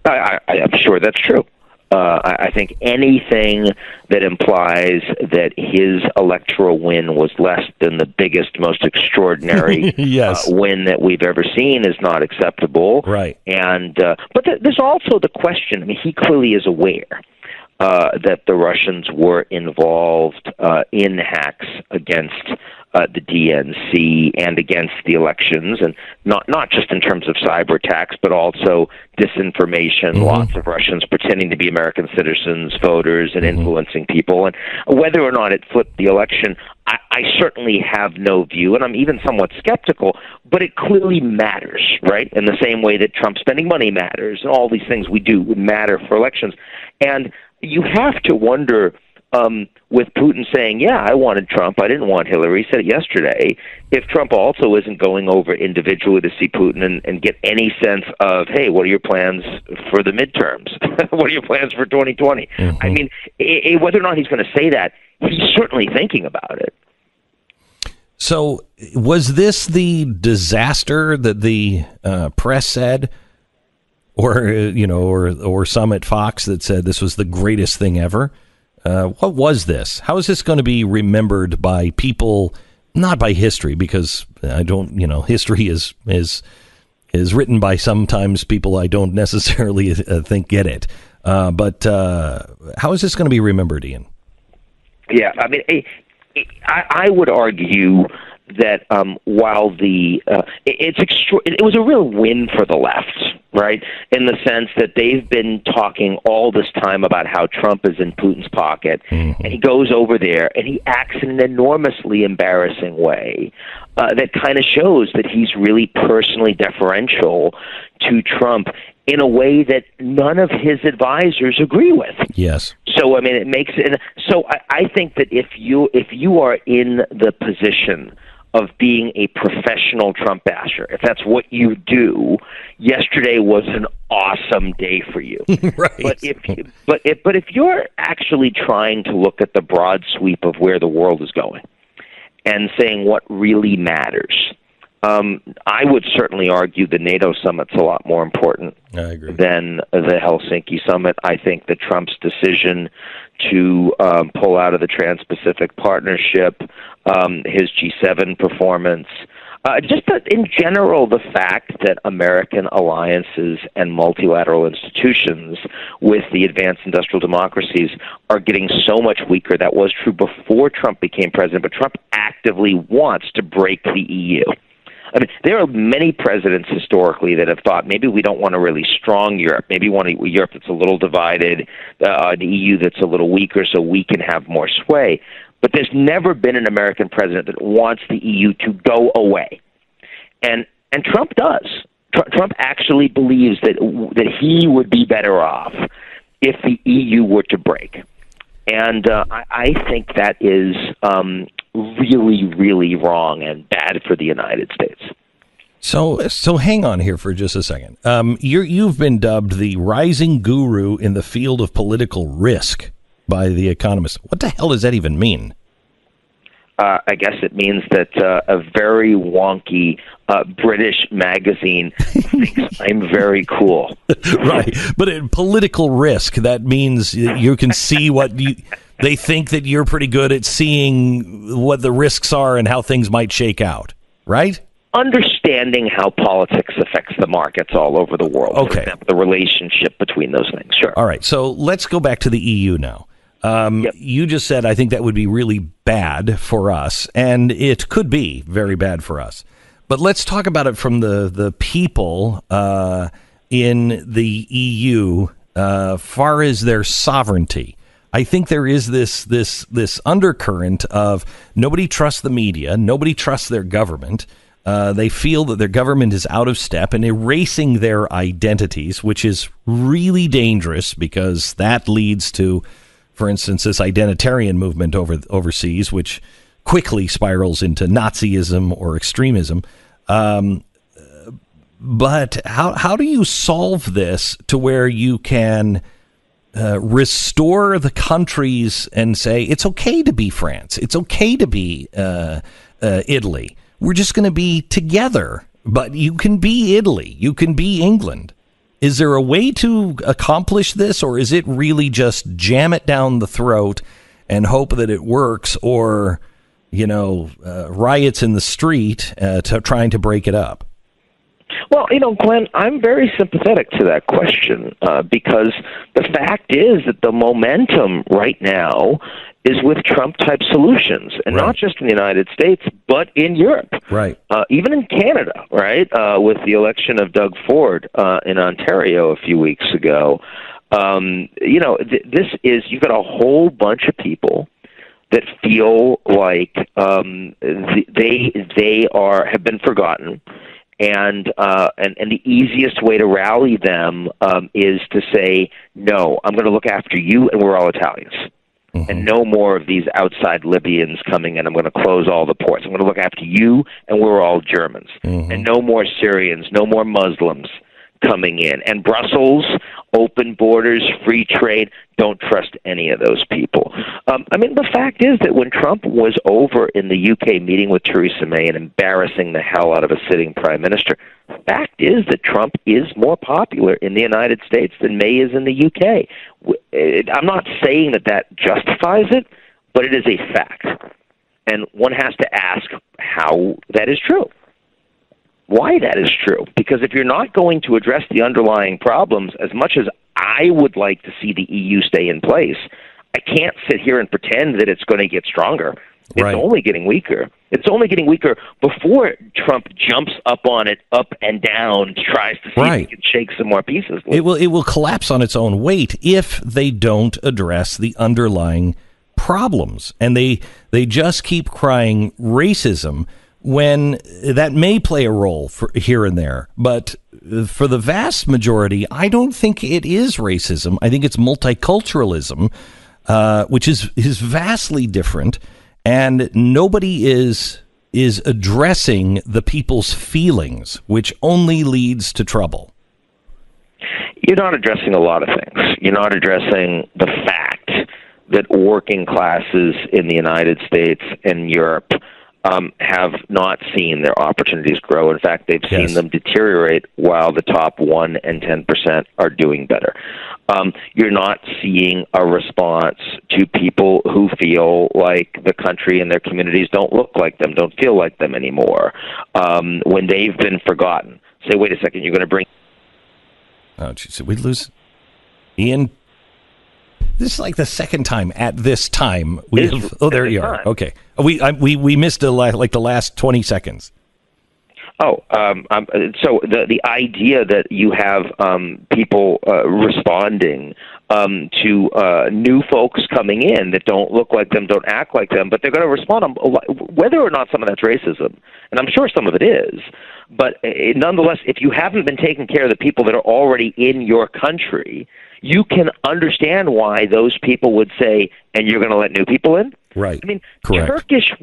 I'm sure that's true. I think anything that implies that his electoral win was less than the biggest, most extraordinary yes. Win that we've ever seen is not acceptable. Right. And but there's also the question. I mean, he clearly is aware that the Russians were involved in hacks against the DNC and against the elections, and not just in terms of cyber attacks, but also disinformation, Mm-hmm. lots of Russians pretending to be American citizens, voters, and influencing people. And whether or not it flipped the election, I certainly have no view, and I'm even somewhat skeptical, but it clearly matters, right? In the same way that Trump spending money matters, and all these things we do matter for elections. And you have to wonder, with Putin saying, yeah, I wanted Trump, I didn't want Hillary, he said it yesterday, if Trump also isn't going over individually to see Putin and get any sense of, hey, what are your plans for the midterms? What are your plans for 2020? Mm-hmm. I mean, whether or not he's going to say that, he's certainly thinking about it. So was this the disaster that the press said? Or some at Fox that said this was the greatest thing ever? What was this? How is this going to be remembered by people, not by history, because history is written by sometimes people I don't necessarily think get it. But how is this going to be remembered, Ian? Yeah, I mean, I would argue that while it was a real win for the left, right, in the sense that they've been talking all this time about how Trump is in Putin's pocket, and he goes over there and he acts in an enormously embarrassing way that kind of shows that he's really personally deferential to Trump in a way that none of his advisors agree with. Yes. So, I mean, it makes it. So I think that if you are in the position of being a professional Trump basher, if that's what you do, yesterday was an awesome day for you. Right. But if you're actually trying to look at the broad sweep of where the world is going and saying what really matters, I would certainly argue the NATO summit's a lot more important than the Helsinki summit. I think that Trump's decision to pull out of the Trans-Pacific Partnership, his G7 performance, just that in general, the fact that American alliances and multilateral institutions with the advanced industrial democracies are getting so much weaker. That was true before Trump became president, but Trump actively wants to break the EU. I mean, there are many presidents historically that have thought maybe we don't want a really strong Europe. Maybe we want a Europe that's a little divided, the EU that's a little weaker so we can have more sway. But there's never been an American president that wants the EU to go away. And Trump does. Trump actually believes that he would be better off if the EU were to break. And I think that is really, really wrong and bad for the United States. So hang on here for just a second. You've been dubbed the rising guru in the field of political risk by The Economist. What the hell does that even mean? I guess it means that a very wonky British magazine thinks I'm very cool. Right. But in political risk, that means you can see they think that you're pretty good at seeing what the risks are and how things might shake out, right? Understanding how politics affects the markets all over the world. Okay. For example, the relationship between those things. Sure. All right. So let's go back to the EU now. Yep. You just said, I think that would be really bad for us, and it could be very bad for us. But let's talk about it from the people in the EU, far as their sovereignty. I think there is this undercurrent of nobody trusts the media, nobody trusts their government. They feel that their government is out of step and erasing their identities, which is really dangerous because that leads to, for instance, this identitarian movement overseas, which quickly spirals into Nazism or extremism. But how do you solve this to where you can restore the countries and say it's okay to be France, it's okay to be Italy? We're just going to be together, but you can be Italy, you can be England. Is there a way to accomplish this, or is it really just jam it down the throat and hope that it works, or, riots in the street trying to break it up? Well, Glenn, I'm very sympathetic to that question because the fact is that the momentum right now is with Trump-type solutions, and not just in the United States, but in Europe. Right. Even in Canada, right, with the election of Doug Ford in Ontario a few weeks ago. This is, you've got a whole bunch of people that feel like they have been forgotten. And the easiest way to rally them is to say, no, I'm going to look after you, and we're all Italians. Mm-hmm. And no more of these outside Libyans coming in. I'm going to close all the ports. I'm going to look after you, and we're all Germans. Mm-hmm. And no more Syrians, no more Muslims coming in. And Brussels, open borders, free trade, don't trust any of those people. The fact is that when Trump was over in the UK meeting with Theresa May and embarrassing the hell out of a sitting prime minister, the fact is that Trump is more popular in the United States than May is in the UK. I'm not saying that justifies it, but it is a fact. And one has to ask how that is true. Why that is true. Because if you're not going to address the underlying problems, as much as I would like to see the EU stay in place, I can't sit here and pretend that it's going to get stronger. It's only getting weaker. It's only getting weaker before Trump jumps up on it, up and down, tries to see if he can shake some more pieces. It will collapse on its own weight if they don't address the underlying problems. And they just keep crying racism, when that may play a role for here and there. But for the vast majority, I don't think it is racism. I think it's multiculturalism, which is vastly different. And nobody is addressing the people's feelings, which only leads to trouble. You're not addressing a lot of things. You're not addressing the fact that working classes in the United States and Europe have not seen their opportunities grow. In fact, they've seen them deteriorate while the top 1% and 10% are doing better. You're not seeing a response to people who feel like the country and their communities don't look like them, don't feel like them anymore, when they've been forgotten. Say, wait a second, you're going to bring... Oh, geez, did we lose Ian? This is like the second time at this time we have. Oh, there you are. Okay, we missed the last 20 seconds. So the idea that you have people responding to new folks coming in that don't look like them, don't act like them, but they're going to respond whether or not some of that's racism, and I'm sure some of it is. But nonetheless, if you haven't been taking care of the people that are already in your country, you can understand why those people would say, and you're going to let new people in? Right. I mean, correct. Turkish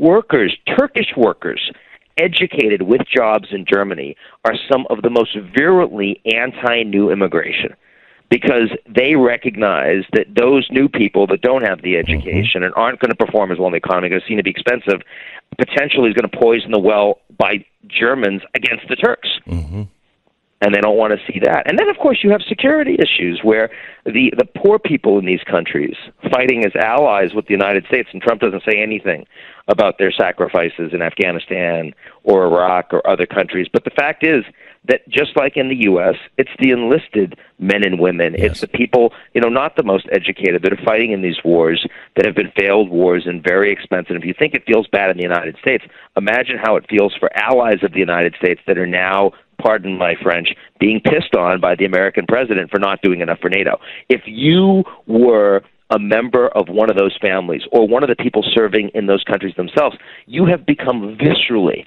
workers, educated with jobs in Germany, are some of the most virulently anti-new immigration, because they recognize that those new people that don't have the education and aren't going to perform as well in the economy, going to seem to be expensive, potentially is going to poison the well by Germans against the Turks. Mm-hmm. And they don't want to see that. And then, of course, you have security issues where the poor people in these countries fighting as allies with the United States, and Trump doesn't say anything about their sacrifices in Afghanistan or Iraq or other countries. But the fact is that just like in the U.S., it's the enlisted men and women. Yes. It's the people, not the most educated that are fighting in these wars that have been failed wars and very expensive. If you think it feels bad in the United States, imagine how it feels for allies of the United States that are now, pardon my French, being pissed on by the American president for not doing enough for NATO. If you were a member of one of those families or one of the people serving in those countries themselves, you have become viscerally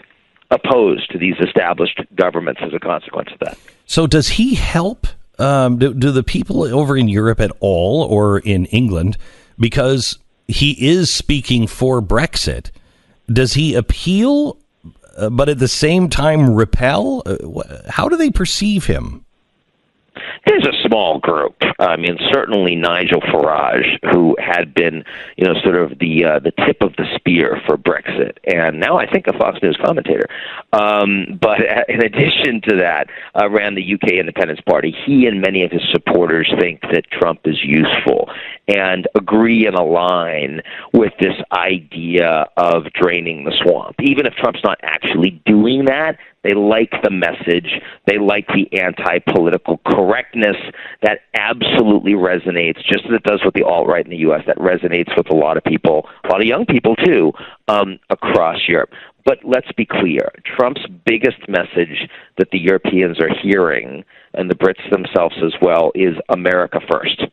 opposed to these established governments as a consequence of that. So does he help? Do the people over in Europe at all, or in England, because he is speaking for Brexit, does he appeal but at the same time repel? How do they perceive him? There's a small group. I mean, certainly Nigel Farage, who had been, sort of the tip of the spear for Brexit, and now I think a Fox News commentator. But in addition to that, ran the UK Independence Party. He and many of his supporters think that Trump is useful and agree and align with this idea of draining the swamp. Even if Trump's not actually doing that, they like the message. They like the anti-political correctness that absolutely resonates, just as it does with the alt-right in the U.S., that resonates with a lot of people, a lot of young people too, across Europe. But let's be clear, Trump's biggest message that the Europeans are hearing, and the Brits themselves as well, is America first.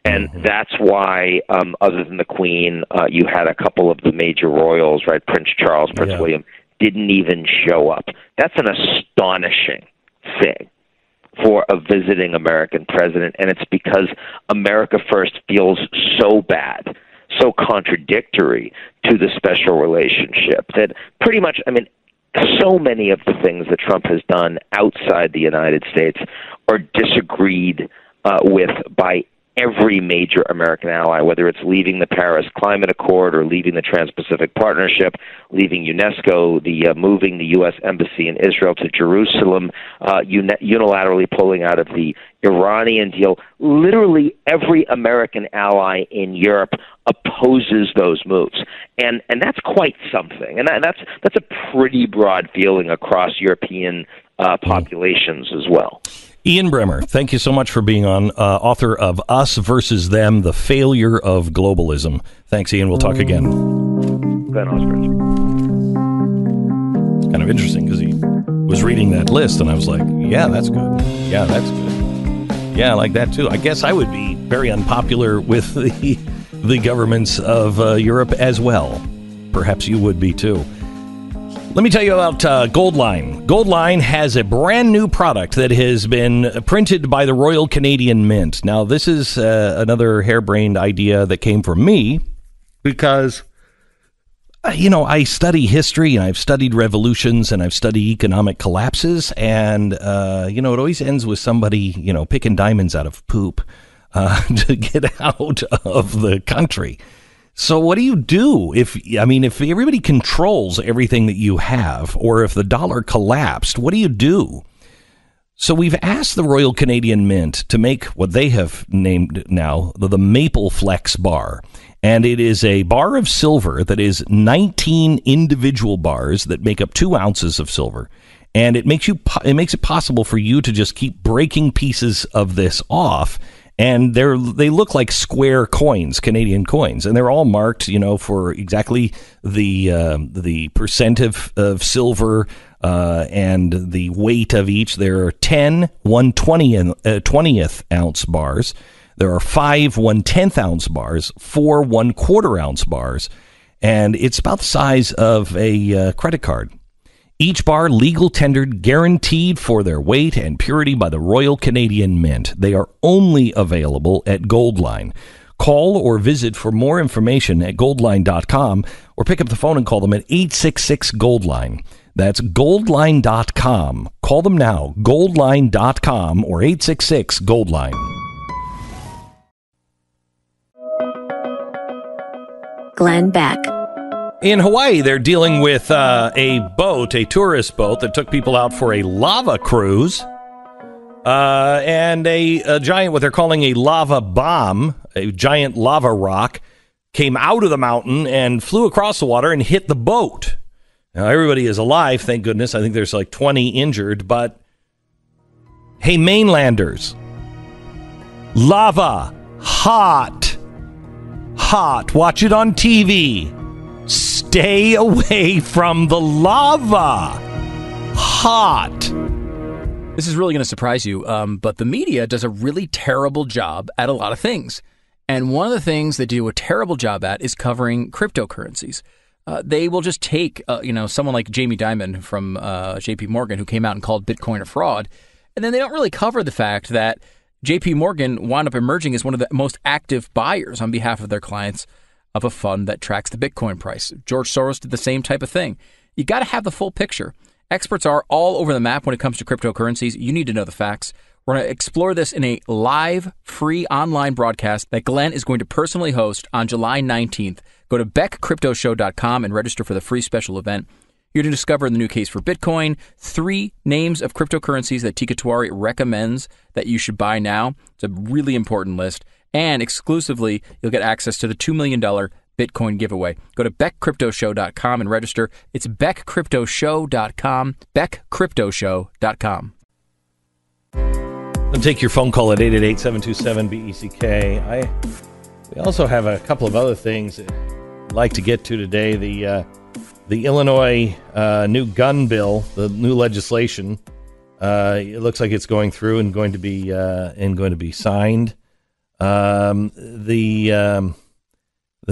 And that's why, other than the Queen, you had a couple of the major royals, right, Prince Charles, Prince William, didn't even show up. That's an astonishing thing for a visiting American president, and it's because America First feels so bad, so contradictory to the special relationship that pretty much, so many of the things that Trump has done outside the United States are disagreed with by every major American ally, whether it's leaving the Paris Climate Accord or leaving the Trans-Pacific Partnership, leaving UNESCO, moving the U.S. Embassy in Israel to Jerusalem, unilaterally pulling out of the Iranian deal. Literally every American ally in Europe opposes those moves, and that's quite something. And that's a pretty broad feeling across European populations as well. Ian Bremmer, thank you so much for being on, author of Us Versus Them, The Failure of Globalism. Thanks, Ian. We'll talk again. Glenn Osbridge. It's kind of interesting because he was reading that list, and I was like, yeah, that's good. Yeah, that's good. Yeah, I like that, too. I guess I would be very unpopular with the governments of Europe as well. Perhaps you would be, too. Let me tell you about Goldline. Goldline has a brand new product that has been printed by the Royal Canadian Mint. Now, this is another harebrained idea that came from me because, I study history and I've studied revolutions and I've studied economic collapses. And, it always ends with somebody, picking diamonds out of poop to get out of the country. So what do you do if everybody controls everything that you have, or if the dollar collapsed, what do you do? So we've asked the Royal Canadian Mint to make what they have named now the Maple Flex bar. And it is a bar of silver that is 19 individual bars that make up 2 ounces of silver. And it makes it possible for you to just keep breaking pieces of this off. And they look like square coins, Canadian coins, and they're all marked, for exactly the percent of silver and the weight of each. There are 10 1/20th ounce bars. There are 5 1/10th ounce bars, 4 1/4 ounce bars, and it's about the size of a credit card. Each bar legal tendered, guaranteed for their weight and purity by the Royal Canadian Mint. They are only available at Goldline. Call or visit for more information at goldline.com or pick up the phone and call them at 866-GOLDLINE. That's goldline.com. Call them now, goldline.com or 866-GOLDLINE. Glenn Beck. In Hawaii, they're dealing with a tourist boat that took people out for a lava cruise, and a giant, what they're calling a lava bomb, a giant lava rock, came out of the mountain and flew across the water and hit the boat. Now, everybody is alive, thank goodness. I think there's like 20 injured, but hey, mainlanders, lava, hot, watch it on TV. Stay away from the lava. Hot. This is really going to surprise you, but the media does a really terrible job at a lot of things. And one of the things they do a terrible job at is covering cryptocurrencies. They will just take, someone like Jamie Dimon from JP Morgan, who came out and called Bitcoin a fraud, and then they don't really cover the fact that JP Morgan wound up emerging as one of the most active buyers on behalf of their clients of a fund that tracks the Bitcoin price. George Soros did the same type of thing. You got to have the full picture. Experts are all over the map when it comes to cryptocurrencies. You need to know the facts. We're going to explore this in a live, free online broadcast that Glenn is going to personally host on July 19th. Go to beckcryptoshow.com and register for the free special event. You're going to discover the new case for Bitcoin, 3 names of cryptocurrencies that Tika Tiwari recommends that you should buy now. It's a really important list. And exclusively, you'll get access to the $2 million Bitcoin giveaway. Go to beckcryptoshow.com and register. It's beckcryptoshow.com, beckcryptoshow.com. And take your phone call at 888-727-BECK. We also have a couple of other things that I'd like to get to today. The Illinois new gun bill, the new legislation. It looks like it's going through and going to be signed. The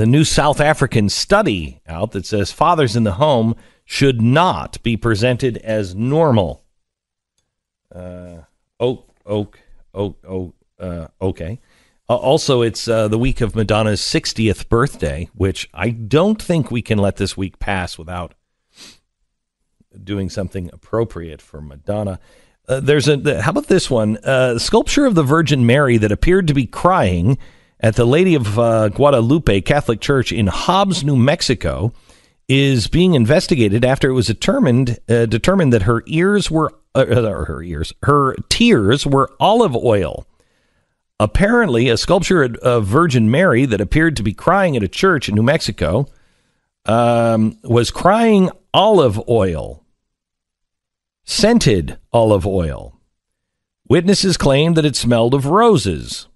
new South African study out that says fathers in the home should not be presented as normal. Okay. Also, it's the week of Madonna's 60th birthday, which I don't think we can let this week pass without doing something appropriate for Madonna. How about this one? Sculpture of the Virgin Mary that appeared to be crying at the Lady of Guadalupe Catholic Church in Hobbs, New Mexico, is being investigated after it was determined that her tears were olive oil. Apparently, a sculpture of Virgin Mary that appeared to be crying at a church in New Mexico was crying olive oil, scented olive oil. Witnesses claimed that it smelled of roses,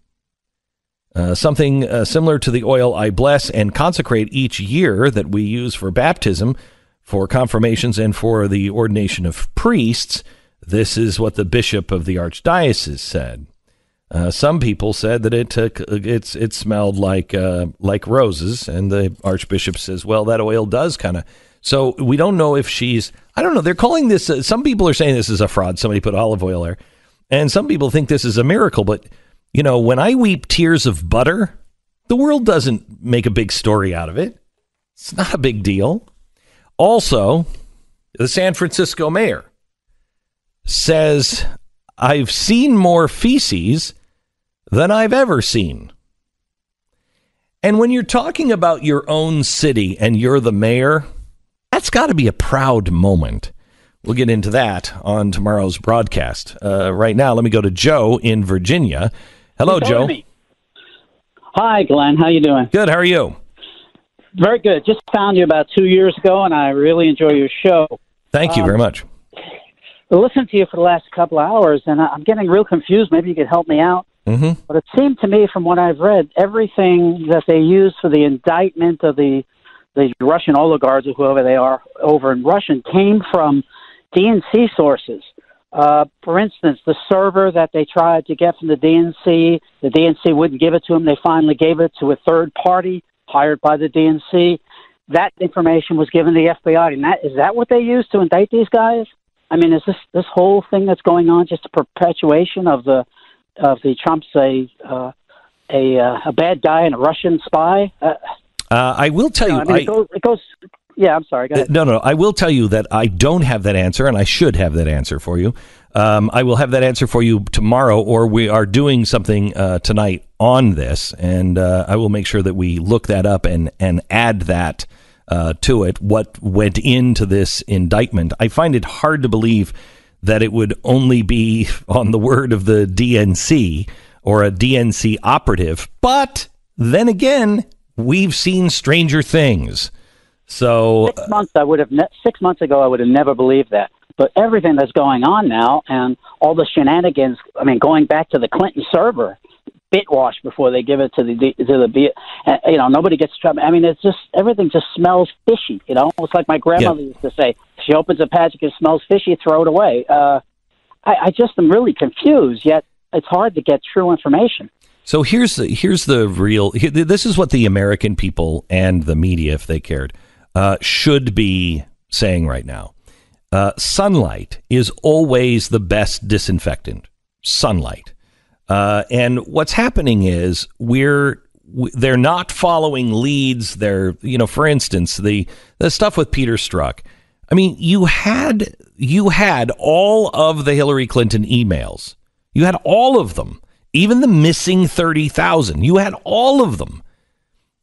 something similar to the oil I bless and consecrate each year that we use for baptism, for confirmations, and for the ordination of priests. This is what the bishop of the archdiocese said. Some people said that it smelled like roses, and the archbishop says, well, that oil does kind of. So we don't know if she's. I don't know. They're calling this. Some people are saying this is a fraud. Somebody put olive oil there, and some people think this is a miracle. But you know, when I weep tears of butter, the world doesn't make a big story out of it. It's not a big deal. Also, the San Francisco mayor says, I've seen more feces than I've ever seen. And when you're talking about your own city and you're the mayor, that's got to be a proud moment. We'll get into that on tomorrow's broadcast. Right now, let me go to Joe in Virginia. Hello, Joe. Hi, Glenn. How you doing? Good. How are you? Very good. Just found you about 2 years ago, and I really enjoy your show. Thank you very much. I listened to you for the last couple of hours, and I'm getting real confused. Maybe you could help me out. Mm-hmm. But it seemed to me, from what I've read, everything that they used for the indictment of the Russian oligarchs or whoever they are over in Russia came from DNC sources. For instance, the server that they tried to get from the DNC wouldn't give it to them. They finally gave it to a third party hired by the DNC. That information was given to the FBI. And is that what they used to indict these guys? I mean, is this whole thing that's going on just a perpetuation of the Trump's a bad guy and a Russian spy? I will tell you. It goes. Yeah, I'm sorry. Go ahead. No. I will tell you that I don't have that answer, and I should have that answer for you. I will have that answer for you tomorrow, or we are doing something tonight on this, and I will make sure that we look that up and add that to it. What went into this indictment? I find it hard to believe that it would only be on the word of the DNC or a DNC operative. But then again, we've seen stranger things. So 6 months, 6 months ago, I would have never believed that. But everything that's going on now and all the shenanigans, I mean, going back to the Clinton server, bitwash before they give it to the nobody gets trouble. I mean, it's just, everything just smells fishy, It's like my grandmother used to say, she opens a package, it smells fishy, throw it away. I just am really confused, yet it's hard to get true information. So here's the real, this is what the American people and the media, if they cared, should be saying right now. Sunlight is always the best disinfectant. Sunlight. And what's happening is they're not following leads. They're, for instance, the stuff with Peter Strzok. I mean, you had all of the Hillary Clinton emails. You had all of them, even the missing 30,000. You had all of them,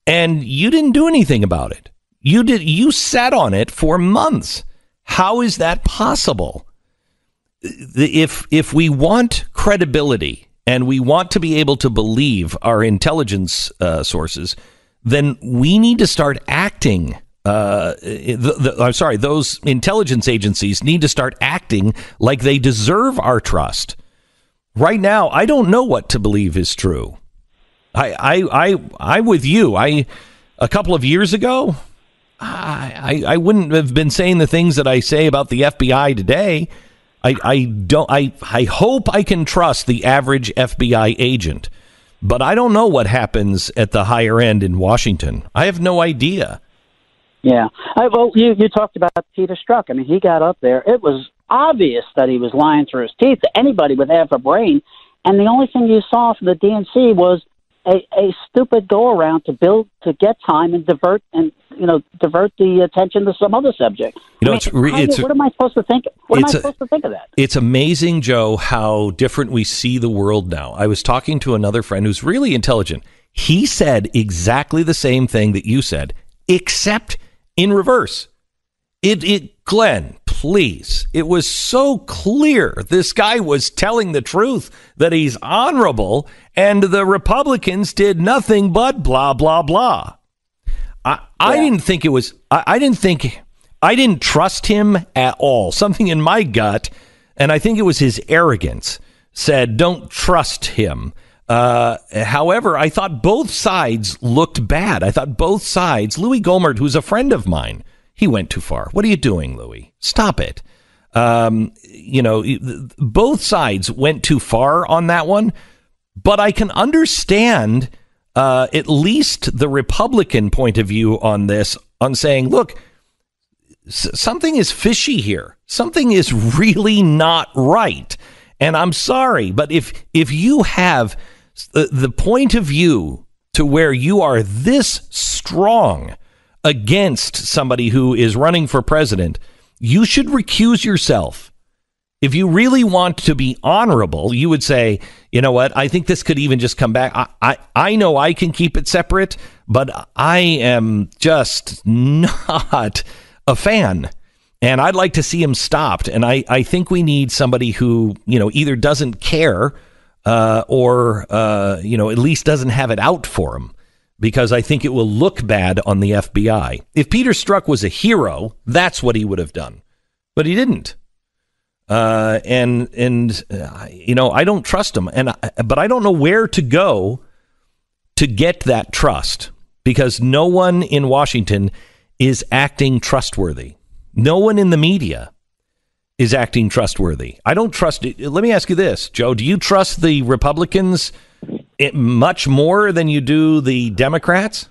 and you didn't do anything about it. You sat on it for months. How is that possible? If we want credibility and we want to be able to believe our intelligence sources, then we need to start acting. Those intelligence agencies need to start acting like they deserve our trust. Right now, I don't know what to believe is true. I'm with you. A couple of years ago, I wouldn't have been saying the things that I say about the FBI today. I hope I can trust the average FBI agent, but I don't know what happens at the higher end in Washington. I have no idea. Yeah. Well, you talked about Peter Strzok. I mean, he got up there. It was obvious that he was lying through his teeth to anybody with half a brain. And the only thing you saw from the DNC was a stupid go-around to get time and divert the attention to some other subject. What am I supposed to think? What am I supposed to think of that? It's amazing, Joe, how different we see the world now. I was talking to another friend who's really intelligent. He said exactly the same thing that you said, except in reverse. Glenn, please. It was so clear this guy was telling the truth, that he's honorable, and the Republicans did nothing but blah, blah, blah. I didn't think it was, I didn't trust him at all. Something in my gut, and I think it was his arrogance, said don't trust him. However, I thought both sides looked bad. I thought both sides, Louis Gohmert, who's a friend of mine, he went too far. What are you doing, Louis? Stop it. Both sides went too far on that one, but I can understand at least the Republican point of view on this, on saying, look, something is fishy here. Something is really not right. And I'm sorry, but if you have the point of view to where you are this strong against somebody who is running for president, you should recuse yourself. If you really want to be honorable, you would say, you know what, I think this could even just come back. I know I can keep it separate, but I am just not a fan. And I'd like to see him stopped. And I think we need somebody who, either doesn't care or at least doesn't have it out for him, because I think it will look bad on the FBI. If Peter Strzok was a hero, that's what he would have done. But he didn't. I don't trust him. But I don't know where to go to get that trust, because no one in Washington is acting trustworthy. No one in the media is acting trustworthy. I don't trust it. Let me ask you this, Joe. Do you trust the Republicans much more than you do the Democrats?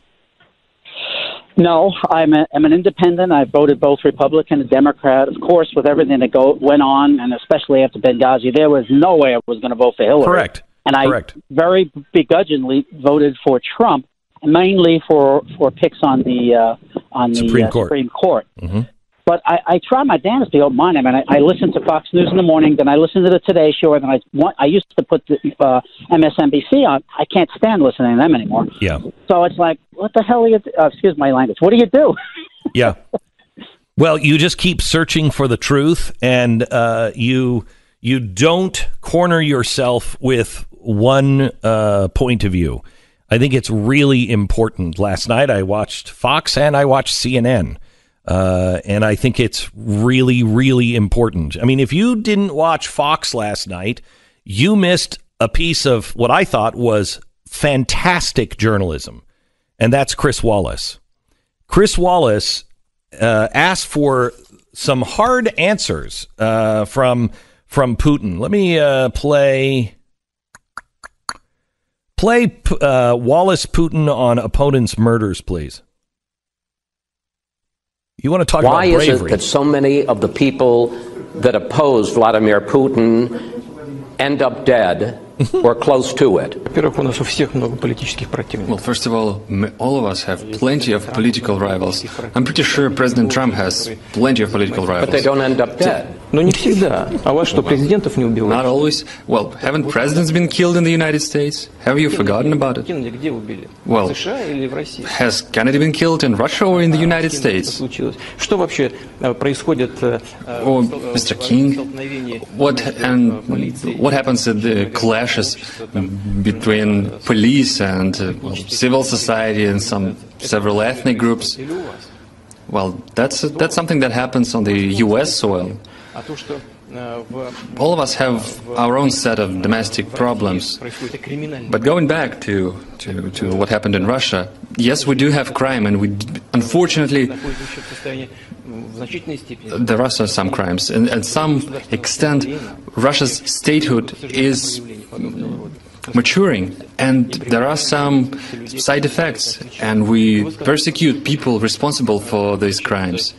No, I'm an independent. I voted both Republican and Democrat. Of course, with everything that went on, and especially after Benghazi, there was no way I was going to vote for Hillary. Correct. And I very begrudgingly voted for Trump, mainly for picks on the Supreme Court. Mm-hmm. But I try my damnedest to open mind. I mean, I listen to Fox News in the morning, then I listen to the Today Show, and then I used to put the MSNBC on. I can't stand listening to them anymore. Yeah. So it's like, what the hell are you? Excuse my language. What do you do? Yeah. Well, you just keep searching for the truth, and you don't corner yourself with one point of view. I think it's really important. Last night I watched Fox and I watched CNN. And I think it's really, really important. I mean, if you didn't watch Fox last night, you missed a piece of what I thought was fantastic journalism, and that's Chris Wallace. Chris Wallace asked for some hard answers from Putin. Let me play Wallace Putin on opponents' murders, please. You want to talk about bravery. Why is it that so many of the people that oppose Vladimir Putin end up dead or close to it. Well, first of all of us have plenty of political rivals. I'm pretty sure President Trump has plenty of political rivals. But they don't end up dead. Not always. Well, haven't presidents been killed in the United States? Have you forgotten about it? Well, has Kennedy been killed in Russia or in the United States? Or Mr. King? What happens at the clashes between police and civil society and several ethnic groups? Well, that's something that happens on the U.S. soil. All of us have our own set of domestic problems. But going back to what happened in Russia, yes, we do have crime, and unfortunately, there are some crimes. And at some extent, Russia's statehood is maturing, and there are some side effects, and we persecute people responsible for these crimes.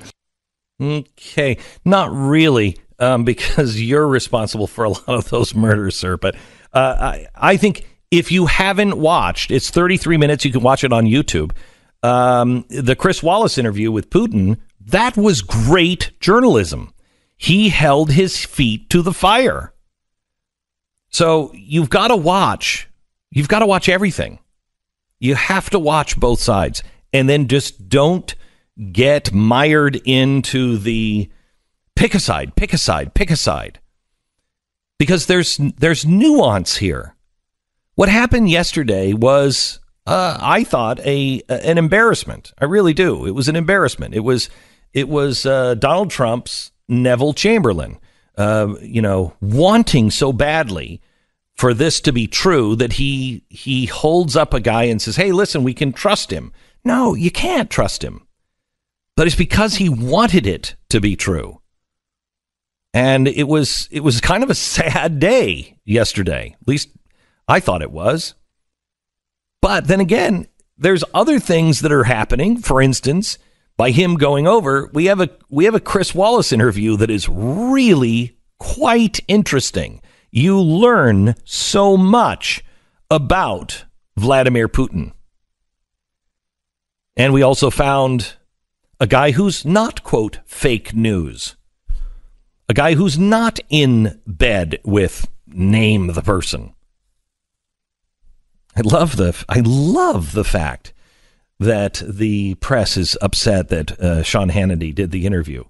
Okay, not really, because you're responsible for a lot of those murders, sir. But I think if you haven't watched, it's 33 minutes. You can watch it on YouTube. The Chris Wallace interview with Putin, that was great journalism. He held his feet to the fire. So you've got to watch. You've got to watch everything. You have to watch both sides, and then just don't get mired into the pick a side, because there's nuance here. What happened yesterday was, I thought, an embarrassment. I really do. It was an embarrassment. It was Donald Trump's Neville Chamberlain, wanting so badly for this to be true that he holds up a guy and says, "Hey, listen, we can trust him." No, you can't trust him. But it's because he wanted it to be true. And it was kind of a sad day yesterday. At least I thought it was. But then again, there's other things that are happening. For instance, by him going over, we have a Chris Wallace interview that is really quite interesting. You learn so much about Vladimir Putin. And we also found a guy who's not, quote, fake news. A guy who's not in bed with name the person. I love the fact that the press is upset that Sean Hannity did the interview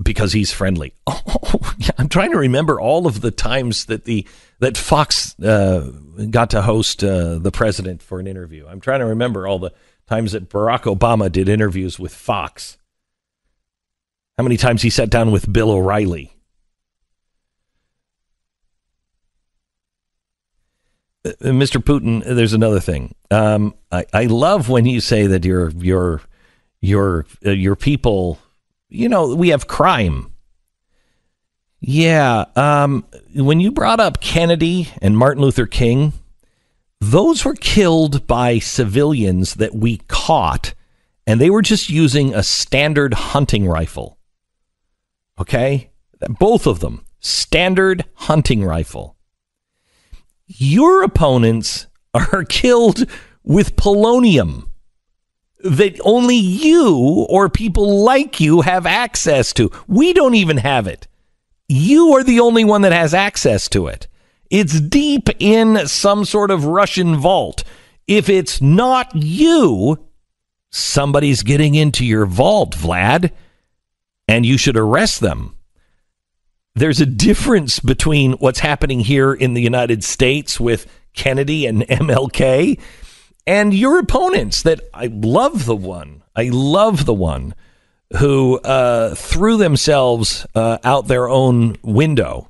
because he's friendly. Oh, yeah, I'm trying to remember all of the times that Fox got to host the president for an interview. I'm trying to remember all the times that Barack Obama did interviews with Fox. How many times he sat down with Bill O'Reilly. Mr. Putin, there's another thing. I love when you say that your people, we have crime. Yeah. When you brought up Kennedy and Martin Luther King, those were killed by civilians that we caught, and they were just using a standard hunting rifle. Okay? Both of them. Standard hunting rifle. Your opponents are killed with polonium that only you or people like you have access to. We don't even have it. You are the only one that has access to it. It's deep in some sort of Russian vault. If it's not you, somebody's getting into your vault, Vlad, and you should arrest them. There's a difference between what's happening here in the United States with Kennedy and MLK and your opponents. That I love the one who threw themselves out their own window.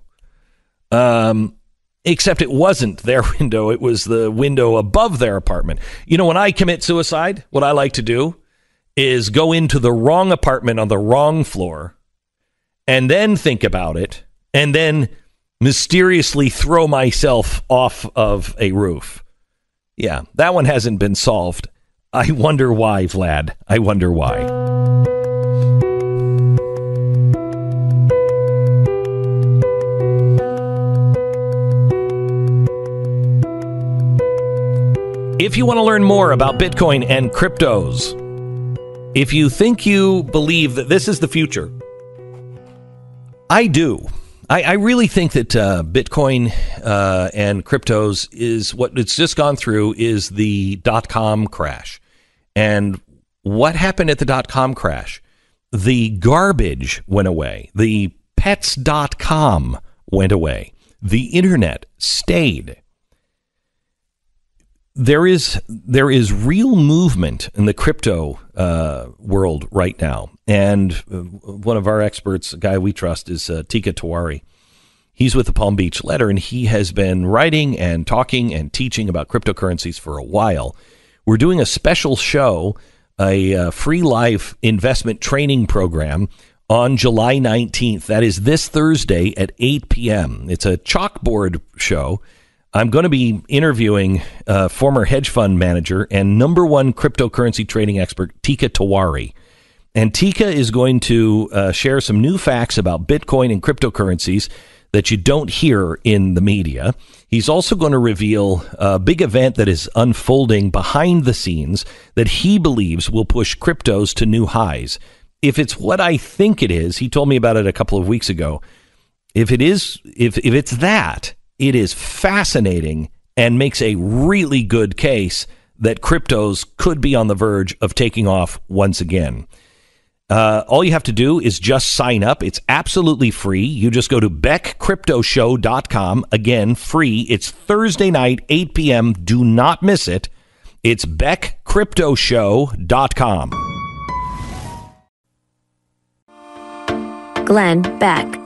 Except it wasn't their window. It was the window above their apartment. When I commit suicide, what I like to do is go into the wrong apartment on the wrong floor and then think about it and then mysteriously throw myself off of a roof. Yeah, that one hasn't been solved. I wonder why, Vlad. I wonder why. If you want to learn more about Bitcoin and cryptos, if you think you believe that this is the future, I do. I really think that Bitcoin and cryptos is what it's just gone through is the .com crash. And what happened at the .com crash? The garbage went away. The pets.com went away. The internet stayed. There is real movement in the crypto world right now. And one of our experts, a guy we trust, is Tika Tawari. He's with the Palm Beach Letter, and he has been writing and talking and teaching about cryptocurrencies for a while. We're doing a special show, a free live investment training program on July 19th. That is this Thursday at 8 p.m. It's a chalkboard show. I'm going to be interviewing former hedge fund manager and number one cryptocurrency trading expert, Tika Tawari. And Tika is going to share some new facts about Bitcoin and cryptocurrencies that you don't hear in the media. He's also going to reveal a big event that is unfolding behind the scenes that he believes will push cryptos to new highs. If it's what I think it is, he told me about it a couple of weeks ago. If it's that, it is fascinating and makes a really good case that cryptos could be on the verge of taking off once again. All you have to do is just sign up. It's absolutely free. You just go to beckcryptoshow.com. Again, free. It's Thursday night, 8 p.m. Do not miss it. It's beckcryptoshow.com. Glenn Beck.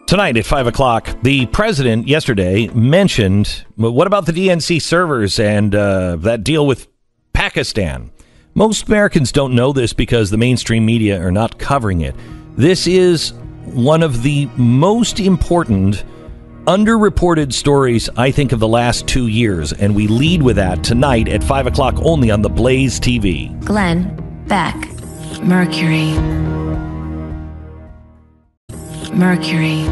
Tonight at 5 o'clock, the president yesterday mentioned, what about the DNC servers and that deal with Pakistan? Most Americans don't know this because the mainstream media are not covering it. This is one of the most important underreported stories, I think, of the last 2 years, and we lead with that tonight at 5 o'clock only on TheBlaze TV. Glenn Beck, Mercury. Mercury.